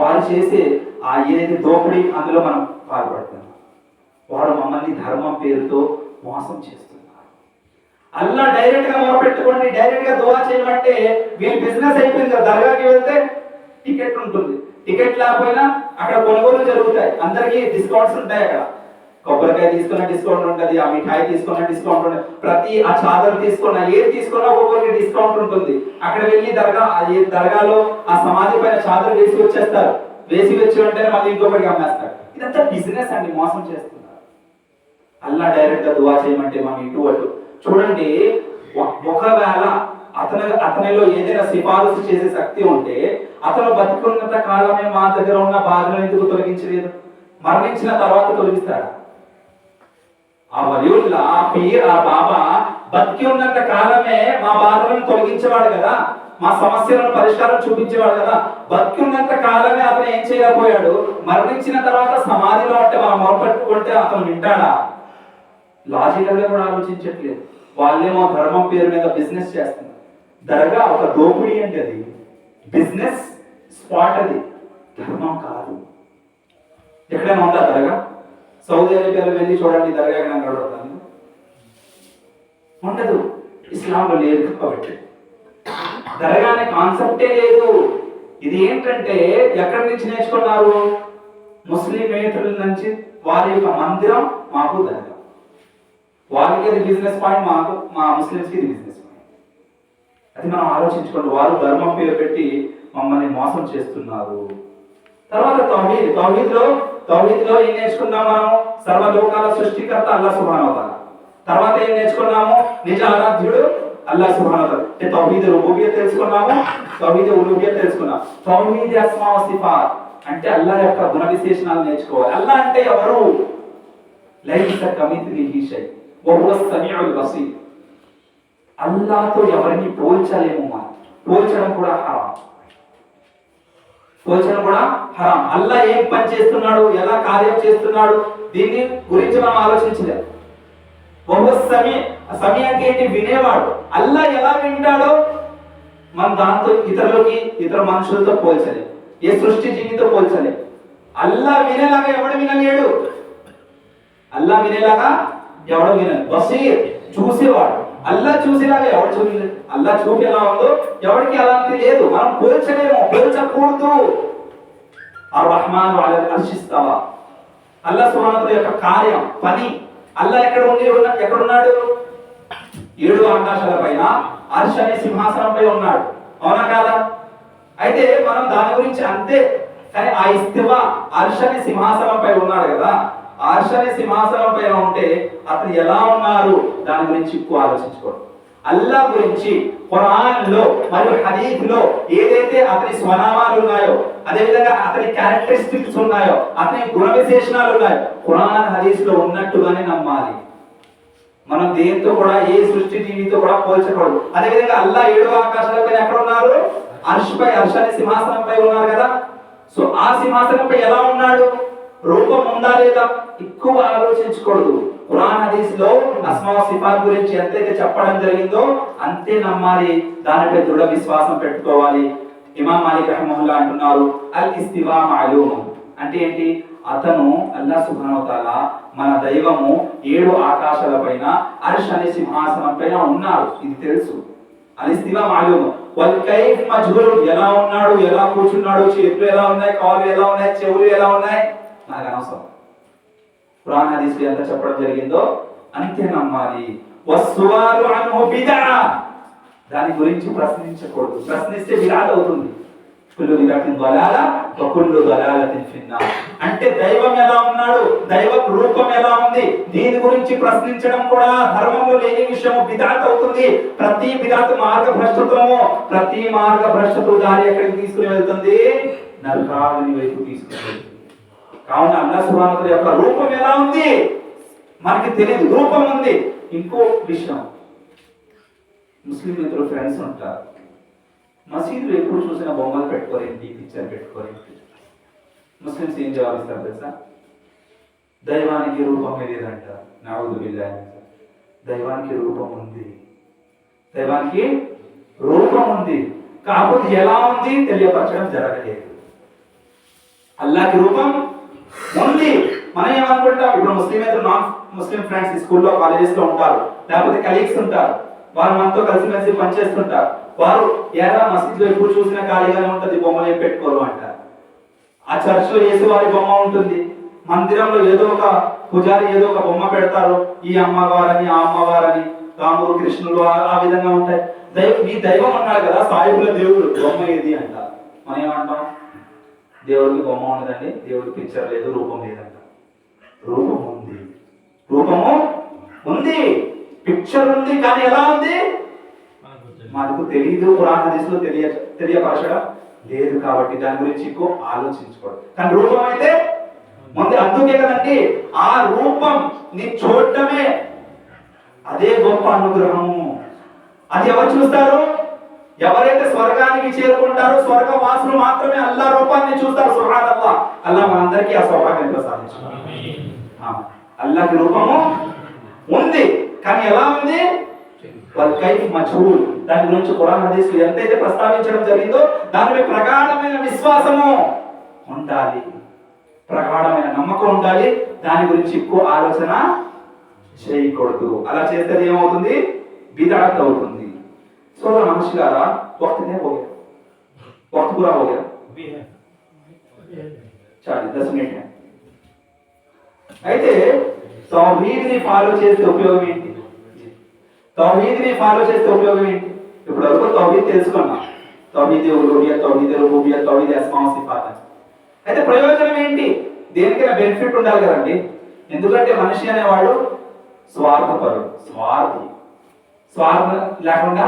వారు చేసే ఆ ఏదైతే దోపిడీ, అందులో మనం పాల్పడుతున్నాం. వారు మమ్మల్ని ధర్మం పేరుతో మోసం చేస్తున్నారు. అల్లాహ్ డైరెక్ట్ గా మొరపెట్టుకోండి, డైరెక్ట్ గా దువా చేయమంటే వీళ్ళు బిజినెస్ అయిపోయింది కదా. దర్గాకి వెళ్తే టికెట్ ఉంటుంది, టికెట్ లేకపోయినా అక్కడ కొనుగోలు జరుగుతాయి, అందరికీ డిస్కౌంట్స్ ఉంటాయి. అక్కడ కొబ్బరికాయ తీసుకున్న డిస్కౌంట్ ఉంటుంది, ఆ మిఠాయి తీసుకున్న డిస్కౌంట్ ఉంటుంది, ప్రతి ఆ చాదర్ తీసుకున్న ఏది తీసుకున్నా ఒక్కొక్కరికి డిస్కౌంట్ ఉంటుంది. అక్కడ వెళ్ళి దర్గాలో ఆ సమాధి పైన చాదర్ వేసి వచ్చేస్తారు, వేసి వచ్చి ఉంటేనే మళ్ళీ ఇంకొకరికి అమ్మేస్తారు. ఇదంతా బిజినెస్ అండి, మోసం చేస్తున్నారు. అల్లా డైరెక్ట్ గా దువా చేయమంటే మనం ఇటు అటు చూడండి. ఒకవేళ అతనిలో ఏదైనా సిఫారసు చేసే శక్తి ఉంటే అతను బతికున్నంత కాలమే మా దగ్గర ఉన్న బాధను ఎందుకు తొలగించలేదు? మరణించిన తర్వాత తొలగిస్తాడా? ఆ వలియుల్లా, ఆ పీర్, ఆ బాబా బతికి ఉన్నంత కాలమే మా బాధలను తొలగించేవాడు కదా, మా సమస్యలను పరిష్కారం చూపించేవాడు కదా. బతికి ఉన్నంత కాలమే అతను ఏం చేయకపోయాడు? మరణించిన తర్వాత సమాధిలో అంటే మనం మొరపెట్టుకుంటే అతను వింటాడా? లాజికల్ గా కూడా ఆలోచించట్లేదు. వాళ్ళేమో ధర్మం పేరు మీద బిజినెస్ చేస్తున్నారు. దర్గా ఒక దోపిడీ అంటే అది బిజినెస్ స్పాట్, అది ధర్మం కాదు. ఎక్కడైనా ఉందా దర్గా? సౌదీ అరేబియాలో వెళ్ళి చూడండి దర్గా ఎక్కడ కనబడతాను, ఉండదు. ఇస్లాంలో లేదు కాబట్టి దర్గా అనే కాన్సెప్టే లేదు. ఇది ఏంటంటే ఎక్కడి నుంచి నేర్చుకున్నారు? ముస్లిం నేతల నుంచి. వారి యొక్క మందిరం మాకు దర్గా, వారికి అది బిజినెస్ పాయింట్, మాకు మా ముస్లిమ్స్కి ఇది బిజినెస్ పాయింట్. అది మనం ఆలోచించుకోండి. వారు ధర్మం పేరు పెట్టి మమ్మల్ని మోసం చేస్తున్నారు. తర్వాత తౌహీద్ లో ఏం నేర్చుకున్నాం మనం? సర్వలోకాల సృష్టికర్త అల్లాహ్ సుబ్హానహు వ తఆలా. తర్వాత ఏం నేర్చుకున్నాము? నిజ ఆరాధ్యుడు అల్లాహ్ సుబ్హానహు వ తఆలా. అంటే తౌహీద్ రుబూబియత్ తెలుసుకున్నాము, తౌహీద్ ఉలూహియత్ తెలుసుకున్నాం. తౌహీద్ అస్మా వ సిఫాత్ అంటే అల్లాహ్ యొక్క గుణ విశేషణాలు నేర్చుకోవాలి. అల్లాహ్ అంటే ఎవరు? లైస కమిత్లిహి షై వ హువ సమీఉల్ బసీర్. అల్లాహ్తో ఎవరిని పోల్చలేము. మనం పోల్చడం కూడా హరాం. అల్లా ఏం పని చేస్తున్నాడు, ఎలా కార్యం చేస్తున్నాడు, దీన్ని గురించి మనం ఆలోచించలేదు. సమీ అంటే ఏంటి? వినేవాడు. అల్లా ఎలా వింటాడో మనం దాంతో ఇతర మనుషులతో పోల్చలేదు, ఏ సృష్టి జీవితో పోల్చలేదు. అల్లా వినేలాగా ఎవడు వినలేడు. అల్లా వినేలాగా ఎవడు వినలేదు. బసీర్ చూసేవాడు. అల్లా చూసేలాగా ఎవడు చూడలేదు. అల్లా చూపు ఎలా ఉందో ఎవరికి అలాంటి లేదు. మనం పోల్చలేము, పోల్చకూడదు. అర్ రహ్మాను అలల్ అర్షి ఇస్తవా. అల్లా సుబ్హానహు వ తఆలా యొక్క కార్యం, పని. అల్లా ఎక్కడున్నాడు? 7 ఆకాశాల పైన అర్ష్ అనే సింహాసనంపై ఉన్నాడు. అవునా కాదా? అయితే మనం దాని గురించి అంతే. కానీ ఆ ఇస్తివా, అర్ష్ అనే సింహాసనంపై ఉన్నాడు కదా, అర్ష్ అనే సింహాసనం పైన ఉంటే అతను ఎలా ఉన్నారు దాని గురించి ఎక్కువ ఆలోచించుకోండి. అల్లా గురించి ఖురాన్ లో మరియు హదీస్ లో ఏదైతే అతని స్వనామాలు ఉన్నాయో, అదే విధంగా అతని క్యారెక్టరిస్టిక్స్ ఉన్నాయో, అతని గుణ విశేషణాలు ఉన్నాయో, ఖురాన్ హదీస్ లో ఉన్నట్టుగానే నమ్మాలి. మనం దేంతో కూడా, ఏ సృష్టి జీవితో కూడా పోల్చకూడదు. అదే విధంగా అల్లా 7 ఆకాశాలపై ఎక్కడ ఉన్నారు? అర్ష్ పై, అర్ష్ అనే సింహాసనంపై ఉన్నారు కదా. సో ఆ సింహాసనంపై ఎలా ఉన్నాడు? రూపం ఉందా లేదా? ఎక్కువ ఆలోచించకూడదు. ఖురాన్ హదీస్ లో అస్మా సిఫాత్ గురించి ఎంతైతే చెప్పడం జరిగిందో అంతే నమ్మాలి, దానిపై దృఢ విశ్వాసం పెట్టుకోవాలి. ఇమాం మాలిక్ రహిమహుల్లాహ్ అంటున్నారు, అల్ ఇస్తివా మాలూమ్ అంటే ఏంటి? అతను అల్లాహ్ సుబ్హానహు వ తఆలా మన దైవము 7 ఆకాశాల పైన అర్ష్ అనే సింహాసనం పైన ఉన్నారు, ఇది తెలుసు. అల్ ఇస్తివా మాలూమ్. వల్ కైఫ్ మజ్హూల్, ఎలా ఉన్నాడు, ఎలా కూర్చున్నాడు, చేతులు ఎలా ఉన్నాయి, కాళ్ళు ఎలా ఉన్నాయి, చెవులు ఎలా ఉన్నాయి నాకు అనవసరం. ఖురాన్ హదీస్ ఎంత చెప్పడం జరిగిందో అంతే నమ్మాలి. వస్సువాలు అన్హు బిద్ఆ, దాని గురించి ప్రశ్నించకూడదు. ప్రశ్నిస్తే బిద్అత్ అవుతుంది. కుల్లు బిద్అతిన్ దలాలా వ కుల్లు దలాలతిన్ ఫిన్నార్. అంటే దైవం ఎలా ఉన్నాడు, దైవ రూపం ఎలా ఉంది, దీని గురించి ప్రశ్నించడం కూడా ధర్మంలో లేని విషయం, బిద్అత్ అవుతుంది. ప్రతి బిద్అత్ మార్గభ్రష్టత్వము, ప్రతి మార్గభ్రష్టత్వ దారి ఎక్కడికి తీసుకుని వెళ్తుంది? నరకాగ్ని వైపు తీసుకుని వెళ్తుంది. కావున అల్లాహ్ సుబ్హానహు వ తఆలా యొక్క రూపం ఎలా ఉంది మనకి తెలియదు, రూపం ఉంది. ఇంకో విషయం, ముస్లిం మిత్రులు ఫ్రెండ్స్ ఉంటారు, మసీదులో ఎప్పుడు చూసినా బొమ్మలు పెట్టుకోరేంటి, పిక్చర్ పెట్టుకోరేంటి. ముస్లిమ్స్ ఏం జవాబిస్తారు తెలుసా? దైవానికి రూపం లేదంట. నఊదు బిల్లాహ్. దైవానికి రూపం ఉంది, దైవానికి రూపం ఉంది, కాకపోతే ఎలా ఉంది తెలియపరచడం జరగలేదు. అల్లాహ్కి రూపం ఉంది. మనం ఏమనుకుంటాం? ఇప్పుడు ముస్లిం నాన్ ముస్లిం ఫ్రెండ్స్ స్కూల్లో, కాలేజెస్ లో ఉంటారు, లేకపోతే కలీగ్స్ ఉంటారు, వారు మనతో కలిసి పనిచేస్తుంటారు. వారు ఎలా మసీదులో ఎప్పుడు చూసినా ఖాళీగానే ఉంటది, బొమ్మలు ఏం పెట్టుకోరు అంటారు. ఆ చర్చిలో యేసువారి బొమ్మ ఉంటుంది, మందిరంలో ఏదో ఒక పూజారి ఏదో ఒక బొమ్మ పెడతారు, ఈ అమ్మవారని ఆ అమ్మవారని రాముడు కృష్ణుడు ఆ విధంగా ఉంటాయి. మీ దైవం అన్నాడు కదా, సాయిబుల దేవుడు బొమ్మ ఏది అంటారు. మనం ఏమంటాం? దేవుడికి బొమ్మ ఉండదండి, దేవుడికి పిక్చర్ లేదు, రూపం లేదంట. రూపం ఉంది, రూపము ఉంది, పిక్చర్ ఉంది, కానీ ఎలా ఉంది మనకు తెలియదు. పురాణ హదీసులో తెలియపరచడం లేదు, కాబట్టి దాని గురించి ఎక్కువ ఆలోచించుకోవడం. కానీ రూపం అయితే ముందు, అందుకే కదండి ఆ రూపం నీ చూడటమే అదే గొప్ప అనుగ్రహము. అది ఎవరు చూస్తారు? ఎవరైతే స్వర్గానికి చేరుకుంటారో స్వర్గవాసులు మాత్రమే అల్లా రూపాన్ని చూస్తారు. సుబ్హానల్లాహ్. అల్లా మనందరికీ ఆ సౌభాగ్యం ప్రసాదించాడు. అల్లాహ్ రూపము ఉంది, కానీ ఎలా ఉంది? కైఫ్ మజ్హూల్. దాని గురించి ఖురాన్ హదీసులు ఎంతైతే ప్రస్తావించడం జరిగిందో దానిపై ప్రగాఢమైన విశ్వాసము ఉండాలి, ప్రగాఢమైన నమ్మకం ఉండాలి. దాని గురించి ఎక్కువ ఆలోచన చేయకూడదు. అలా చేస్తే ఏమవుతుంది? బిదఅత్ అవుతుంది. सोलह नमस्कार वक्त है हो गया, वक्त पूरा हो गया, 10 मिनट है. అయితే తౌహీద్ ని ఫాలో చేస్తే ఉపయోగం ఏంటి? తౌహీద్ ని ఫాలో చేస్తే ఉపయోగం ఏంటి? ఇప్పుడు వరకు తౌహీద్ తెలుసుకున్నాం, తౌహీద్ ఉలూహియత్, తౌహీద్ రుబూబియత్, తౌహీద్ అస్మా వ సిఫాత్. అయితే ప్రయోజనం ఏంటి? దేనికైనా బెనిఫిట్ ఉండాలి కదండి. ఎందుకంటే మనిషి అనేవాడు స్వార్థపరుడు, స్వార్థం లేకుండా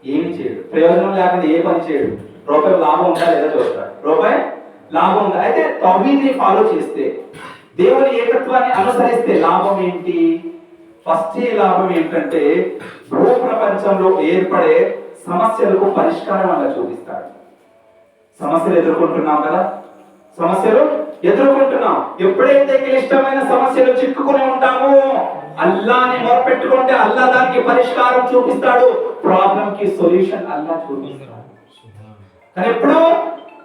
ఏమి చేయడు, ప్రయోజనం లేకుండా ఏ పని చేయడు. రూపాయి లాభం ఉందా లేదా చూస్తాడు, రూపాయి లాభం ఉందా. అయితే తౌహీద్ని ఫాలో చేస్తే, దేవుని ఏకత్వాన్ని అనుసరిస్తే లాభం ఏంటి? ఫస్ట్ లాభం ఏంటంటే భూ ప్రపంచంలో ఏర్పడే సమస్యలకు పరిష్కారం అలా చూపిస్తాడు. సమస్యలు ఎదుర్కొంటున్నాం కదా, సమస్యలు ఎదుర్కొంటున్నాం. ఎప్పుడైతే క్లిష్టమైన సమస్యలు చిక్కుకుని ఉంటామో అల్లాని మొరపెట్టుకుంటే అల్లా దానికి పరిష్కారం చూపిస్తాడు, ప్రాబ్లం కి సొల్యూషన్ అల్లా చూపిస్తాడు. కానీ ఎప్పుడు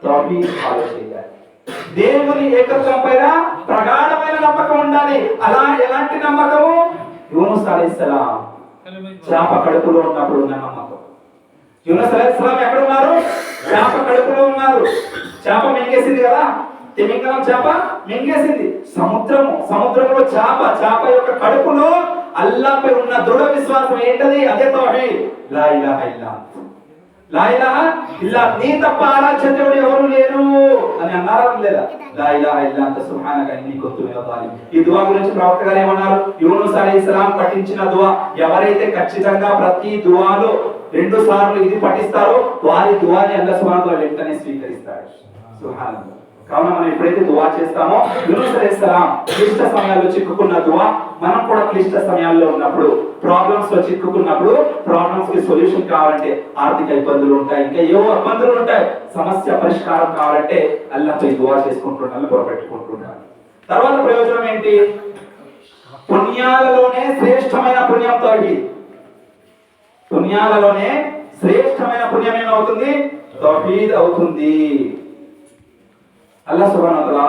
తౌహీద్ ఫాలో చేయాలి, దేవుని ఏకత్వం పైన ప్రగాఢమైన నమ్మకం ఉండాలి. అలా ఎలాంటి నమ్మకము? యూనుస్ అలైహిస్సలాం చేప కడుపులో ఉన్నప్పుడు ఉన్న నమ్మకం. యూనుస్ అలైహిస్సలాం ఎక్కడ ఉన్నారు? చేప కడుపులో ఉన్నారు. చేప మింగేసింది కదా, తిమింగలం చేప మింగేసింది. సముద్రంలో చేప యొక్క కడుపులో అల్లాహ్పై ఉన్న దృఢ విశ్వాసం ఏంటది? అదే తౌహీద్. లా ఇలాహ ఇల్లాహ్, లా ఇలాహ ఇల్లాహ్, నీ తప్ప ఆరాధ్యుడు ఎవరు లేరు అని అన్నారా లేదా? లా ఇలాహ ఇల్లా అంత సుబ్హానక ఇన్నీ కున్తు మినజ్ జాలిమీన్. ఈ దువా గురించి ప్రవక్త గారు ఏమన్నారు? యూనుస్ అలైహిస్సలాం పఠించిన దువా, ఎవరైతే ఖచ్చితంగా ప్రతి దువాలో 2 సార్లు ఇది పఠిస్తారో వారి దువాని అల్లాహ్ సుబ్హానహు వ తఆలా వెంటనే స్వీకరిస్తాడు. సుబ్హానల్లాహ్. కావున మనం ఎప్పుడైతే దువా చేస్తామో, యూనుస్ అలైహిస్సలాం క్లిష్ట సమయాల్లో చిక్కుకున్న దువా, మనం కూడా క్లిష్ట సమయాల్లో ఉన్నప్పుడు, ప్రాబ్లమ్స్ లో చిక్కుకున్నప్పుడు, ప్రాబ్లమ్స్ కి సొల్యూషన్ కావాలంటే, ఆర్థిక ఇబ్బందులు ఉంటాయి, ఇంకా ఏవో ఇబ్బందులు ఉంటాయి, సమస్య పరిష్కారం కావాలంటే అల్లాహ్పై దువా చేసుకుంటున్నాను, మొరపెట్టుకుంటున్నాను. తర్వాత ప్రయోజనం ఏంటి? పుణ్యాలలోనే శ్రేష్టమైన పుణ్యం తౌహీద్. పుణ్యాలలోనే శ్రేష్టమైన పుణ్యం ఏమవుతుంది? తౌహీద్ అవుతుంది. అల్లాహ్ సుబ్హానహు వ తఆలా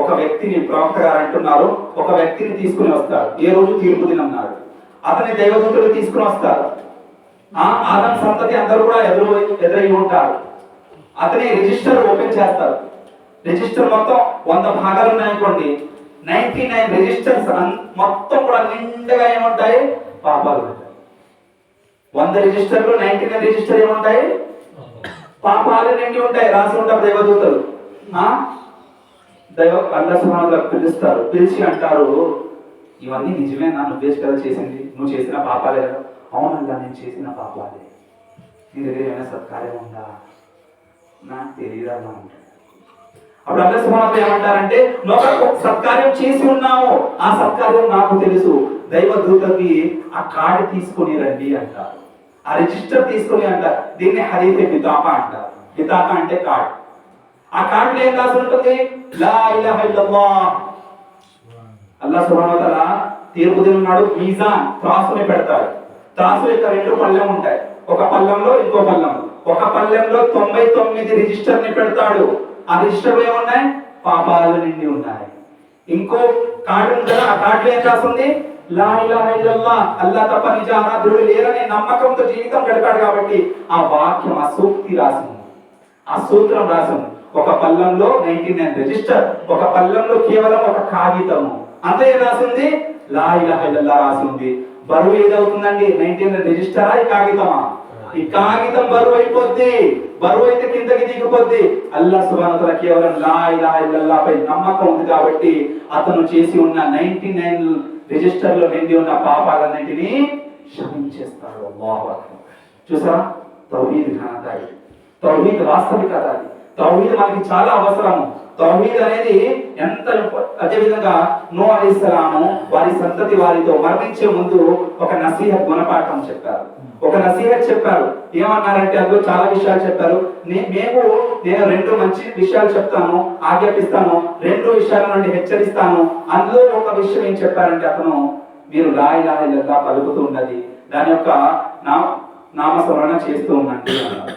ఒక వ్యక్తిని, ప్రవక్త గారు అంటున్నారు, ఒక వ్యక్తిని తీసుకుని వస్తారు. ఏ రోజు తీర్పు దినం నాడు అతని దైవదూతలు తీసుకుని వస్తారు. ఆదం సంతతి అందరూ కూడా ఎదురై ఉంటారు. అతని రిజిస్టర్ ఓపెన్ చేస్తారు. రిజిస్టర్ మొత్తం 100 భాగాలు ఉన్నాయనుకోండి, 99 రిజిస్టర్స్ మొత్తం కూడా నిండుగా ఏముంటాయి? పాపాలు ఉంటాయి. 100 రిజిస్టర్లు 99 రిజిస్టర్ ఏముంటాయి? పాపాలు నిండి ఉంటాయి, రాసి ఉంటారు దైవదూతలు. అల్లాహ్ సుబ్హానహు వ తఆలా పిలుస్తారు, పిలిచి అంటారు, ఇవన్నీ నిజమేనా? నువ్వే కదా చేసింది, నువ్వు చేసిన పాపాలే కదా? అవునల్లా, నేను చేసిన పాపాలే. నీ దగ్గర ఏమైనా సత్కార్యం ఉందా? నాకు తెలియదా అంటారు. అప్పుడు అల్లాహ్ సుబ్హానహు వ తఆలా ఏమంటారంటే, నువ్వు సత్కార్యం చేసి ఉన్నావు, ఆ సత్కార్యం నాకు తెలుసు, దైవదూతకి ఆ కార్డు తీసుకొని రండి అంటారు, ఆ రిజిస్టర్ తీసుకొని అంటారు. దీన్ని హదీతే బితాకా అంటారు. బితాకా అంటే కార్డ్. ఆ కార్డులో ఏం రాసి ఉంటుంది? లా ఇలాహ ఇల్లల్లాహ్. అల్లాహ్ సుబ్హానహు వ తఆలా తీర్పు దినం నాడు మీజాన్, త్రాసుని పెడతాడు. త్రాసు యొక్క 2 పళ్ళెం ఉంటాయి, ఒక పళ్ళెంలో ఇంకో పళ్ళెం. ఒక పళ్ళెంలో 99 రిజిస్టర్ ని పెడతాడు. ఆ రిజిస్టర్ ఏమున్నాయి? పాపాలు నిండి ఉన్నాయి. ఇంకో కార్డు ఉంది కదా, ఆ కార్డులో ఏం రాస్తుంది? లా ఇలాహ ఇల్లల్లాహ్, అల్లాహ్ తప్ప నిజ ఆరాధ్యుడు లేరనే నమ్మకంతో జీవితం గడిపాడు కాబట్టి ఆ వాక్యం, ఆ సూక్తి రాసింది, ఆ సూత్రం రాసింది. ఒక పళ్ళంలో 99 రిజిస్టర్, ఒక పళ్ళంలో కేవలం ఒక కాగితము, అంత ఏం రాసింది? లా ఇలాహ ఇల్లల్లాహ్ రాసి ఉంది. బరువు ఏదవుతుందండి? 99 రిజిస్టరా ఈ కాగితమా? ఈ కాగితం బరువు అయిపోద్ది. బరువు అయితే కిందకి దిగిపోద్ది. అల్లాహ్ సుబ్హానహు వ తఆలా కేవలం లా ఇలాహ ఇల్లల్లాహ్ పై నమ్మకం ఉంది కాబట్టి అతను చేసి ఉన్న 99 రిజిస్టర్ లో నిండి ఉన్న పాపాలన్నింటినీ క్షమించేస్తాడు. అల్లాహు అక్బర్. చూసారా? తౌహీద్ ఘనత, తౌహీద్ వాస్తవికత. తౌహీద్ మనకి చాలా అవసరము. తౌహీద్ అనేది ఎంత, అదే విధంగా నూహ్ అలైహిస్సలాము వారి సంతతి వారితో మరణించే ముందు ఒక నసీహత్ గుణపాఠం చెప్పారు. ఒక నసీహత్ చెప్పారు. ఏమన్నారంటే అందులో చాలా విషయాలు చెప్పారు. నేను 2 మంచి విషయాలు చెప్తాను, ఆజ్ఞాపిస్తాను, 2 విషయాల నుండి హెచ్చరిస్తాను. అందులో ఒక విషయం ఏం చెప్పారంటే అతను, మీరు లా ఇలాహ ఇల్లల్లాహ్ పలుకుతూ ఉన్నది, దాని యొక్క నామస్మరణ చేస్తూ ఉండండి అన్నారు.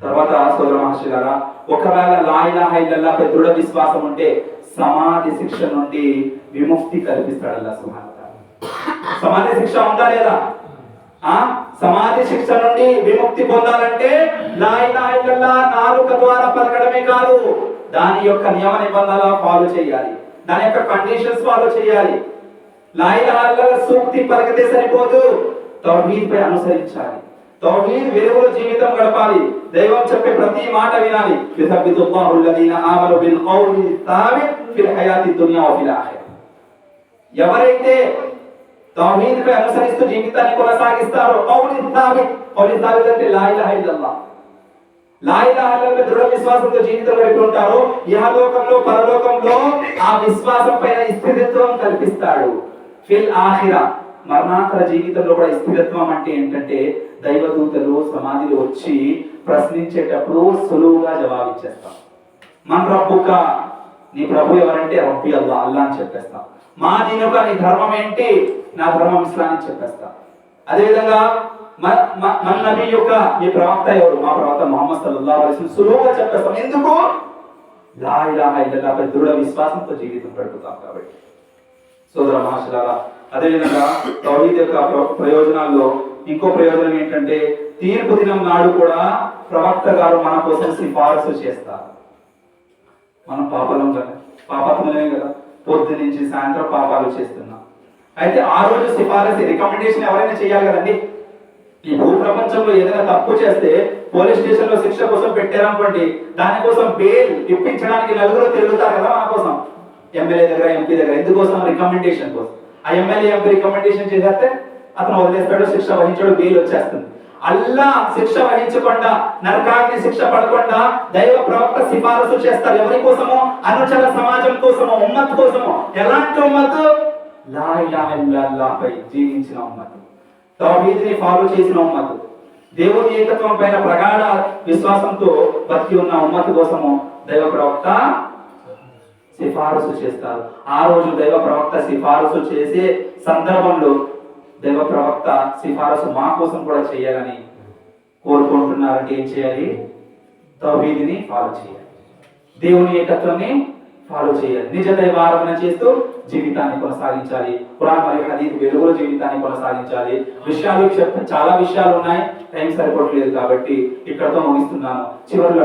తర్వాత సోదర మహర్షులారా, ఒకవేళ లా ఇలాహ ఇల్లల్లాహ్ పై దృఢ విశ్వాసం ఉంటే సమాధి శిక్ష నుండి విముక్తి కల్పిస్తాడు అల్లాహ్ సుబ్హానహు వ తఆలా. సమాధి శిక్ష ఉందా లేదా? సమాధి శిక్ష నుండి విముక్తి పొందాలంటే లా ఇలాహ ఇల్లల్లాహ్ నాలుక ద్వారా పలకడమే కాదు, దాని యొక్క నియమ నిబంధనలు ఫాలో చేయాలి, దాని యొక్క కండిషన్స్ ఫాలో చేయాలి. లా ఇలాహ ఇల్లల్లాహ్ సూక్తి పలికితే సరిపోదు, తౌహీద్ పై అనుసరించాలి. తౌహీద్ వెలుగులో జీవితం గడపాలి. దైవం చెప్పే ప్రతి మాట వినాలి. యుసబ్బితుల్లాహు అల్లదీన ఆమను బిల్ ఖౌలి థాబిత్ ఫిల్ హయాతి దునియా వ ఫిల్ ఆఖిరా. ఎవరైతే తౌహీద్ పై అనుసరిస్తూ జీవితాన్ని కొనసాగిస్తారో, ఖౌలి థాబిత్ అంటే లా ఇలాహ ఇల్లల్లాహ్, లా ఇలాహ ఇల్లల్లాహ్ దృఢ విశ్వాసంతో జీవితం గడిపి ఉంటారో ఇహలోకంలో పరలోకంలో ఆ విశ్వాసం పైన స్థిరత్వం కల్పిస్తాడు. ఫిల్ ఆఖిరా, మరణాంతర జీవితంలో కూడా స్థిరత్వం అంటే ఏంటంటే దైవదూతలు సమాధిలో వచ్చి ప్రశ్నించేటప్పుడు సులువుగా జవాబిచ్చేస్తాం. మన్ రబ్బుక, నీ ప్రభు ఎవరంటే రబ్బి అల్లాహ్, అల్లాహ్ అని చెప్పేస్తాం. మా దీనుక, నీ ధర్మం ఏంటి? నా ధర్మం ఇస్లాం అని చెప్పేస్తాం. అదేవిధంగా మన నబీ యొక్క, నీ ప్రవక్త ఎవరు? మా ప్రవక్త ముహమ్మద్ సల్లల్లాహు అలైహి వసల్లం, సులువుగా చెప్పేస్తాం. ఎందుకు? లా ఇలాహ ఇల్లల్లాహ్ పై దృఢ విశ్వాసంతో జీవితం గడుపుతాం కాబట్టి. సోదర మహాశయులారా, అదేవిధంగా తౌహీద్ యొక్క ప్రయోజనాల్లో ఇంకో ప్రయోజనం ఏంటంటే తీర్పు దినం నాడు కూడా ప్రవక్త గారు మన కోసం సిఫారసు చేస్తారు. మనం పాపాత్ములమే కదా, పొద్దు నుంచి సాయంత్రం పాపాలు చేస్తున్నాం. అయితే ఆ రోజు సిఫారసు, రికమెండేషన్ ఎవరైనా చేయాలి కదండి. ఈ భూ ప్రపంచంలో ఏదైనా తప్పు చేస్తే పోలీస్ స్టేషన్ లో శిక్ష కోసం పెట్టారనుకోండి, దానికోసం బెయిల్ ఇప్పించడానికి నలుగురు తిరుగుతారు కదా మన కోసం, ఎమ్మెల్యే దగ్గర, ఎంపీ దగ్గర. ఎందుకోసం? రికమెండేషన్ కోసం. ఆ ఎమ్మెల్యే ఎంపీ రికమెండేషన్ చేసేస్తే అతను వదిలేస్తాడు, శిక్ష వహించడు, బెయిల్ వచ్చేస్తుంది. అల్లా శిక్ష వహించకుండా, నరకాగ్ని శిక్ష పడకుండా దైవ ప్రవక్త సిఫారసు చేస్తారు. ఎవరి కోసమో? అనుచర సమాజం కోసమో, ఉమ్మత్ కోసమో. ఎలాంటి ఉమ్మత్? లా ఇలాహ ఇల్లల్లాహ్ పై జీవించిన ఉమ్మత్, తౌహీద్ ని ఫాలో చేసిన ఉమ్మత్, దేవుని ఏకత్వం పైన ప్రగాఢ విశ్వాసంతో బతికి ఉన్న ఉమ్మత్ కోసము దైవ ప్రవక్త సిఫారసు చేస్తారు. ఆ రోజు దైవ ప్రవక్త సిఫారసు చేసే సందర్భంలో దైవ ప్రవక్త సిఫారసు మా కోసం కూడా చేయాలని కోరుకుంటున్నారంటే ఏం చేయాలి? తౌహీద్ని ఫాలో చేయాలి, దేవుని ఏకత్వాన్ని ఫాలో చేయాలి, నిజ దైవ ఆరాధన చేస్తూ జీవితాన్ని కొనసాగించాలి. ఖురాన్ మరియు హదీస్ వెలుగులో జీవితాన్ని కొనసాగించాలి. విషయాలు చాలా విషయాలు ఉన్నాయి, టైం సరిపోవట్లేదు కాబట్టి ఇక్కడతో ముగిస్తున్నాను. చివరిలో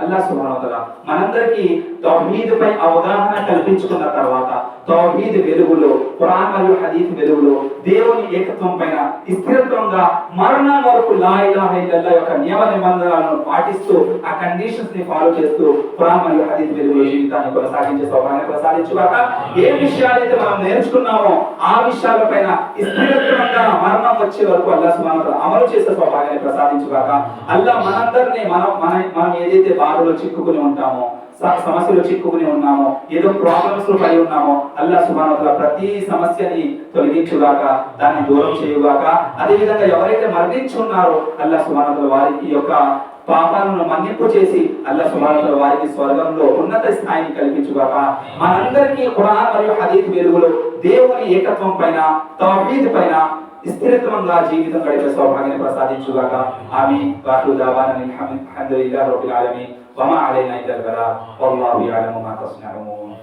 అల్లాహ్ సుబ్హానహు వ తఆలా మనందరికీ తౌహీద్ పై అవగాహన కల్పించుకున్న తర్వాత తౌహీద్ వెలుగులో, ఖురాన్ మరియు హదీస్ వెలుగులో దేవుని ఏకత్వం పైన స్థిరత్వంగా మరణం వరకు లా ఇలాహ ఇల్లల్లాహ్ యొక్క నియమ నిబంధనలను పాటిస్తూ ఆ కండిషన్స్ ని ఫాలో చేస్తూ ఖురాన్ మరియు హదీస్ వెలుగులో జీవితాన్ని కొనసాగించే సౌభాగ్యాన్ని ప్రసాదించుగాక. ఏ విషయాలైతే మనం నేర్చుకున్నామో ఆ విషయాలపైన స్థిరత్వంగా మరణం వచ్చే వరకు అల్లాహ్ సుబ్హానహు వ తఆలా అమలు చేసే సౌభాగ్యాన్ని ప్రసాదించుగాక. అల్లాహ్ మనందరినీ మనం ఏదైతే బాధలో చిక్కుకుని ఉంటామో, సమస్యలో చిక్కుకుని ఉన్నామో, ఏదో ప్రాబ్లమ్స్ లో పడి ఉన్నామో, అల్లాహ్ సుబ్హానహు వ తఆలా ప్రతి సమస్యని తొలగించుగాక, దాన్ని దూరం చేయుగాక. అదే విధంగా ఎవరైతే మరణించున్నారో అల్లాహ్ సుబ్హానహు వ తఆలా వారికి యొక్క పాపాలను మన్నింపు చేసి అల్లాహ్ సుబ్హానహు వ తఆలా వారికి స్వర్గంలో ఉన్నత స్థాయిని కల్పించుగాక. మనందరికీ ఖురాన్ మరియు హదీస్ వెలుగులో దేవుని ఏకత్వం పైన, తౌహీద్ పైన స్థిరత్వంగా జీవితం గడిపే సౌభాగ్యాన్ని ప్రసాదించుగాక. ఆమీన్. వాఖిరు దావానా అల్హమ్దులిల్లాహి రబ్బిల్ ఆలమీన్. వమా అలైనా ఇల్లల్ బలాగ్. వల్లాహు యఅలము మా తస్నఊన్.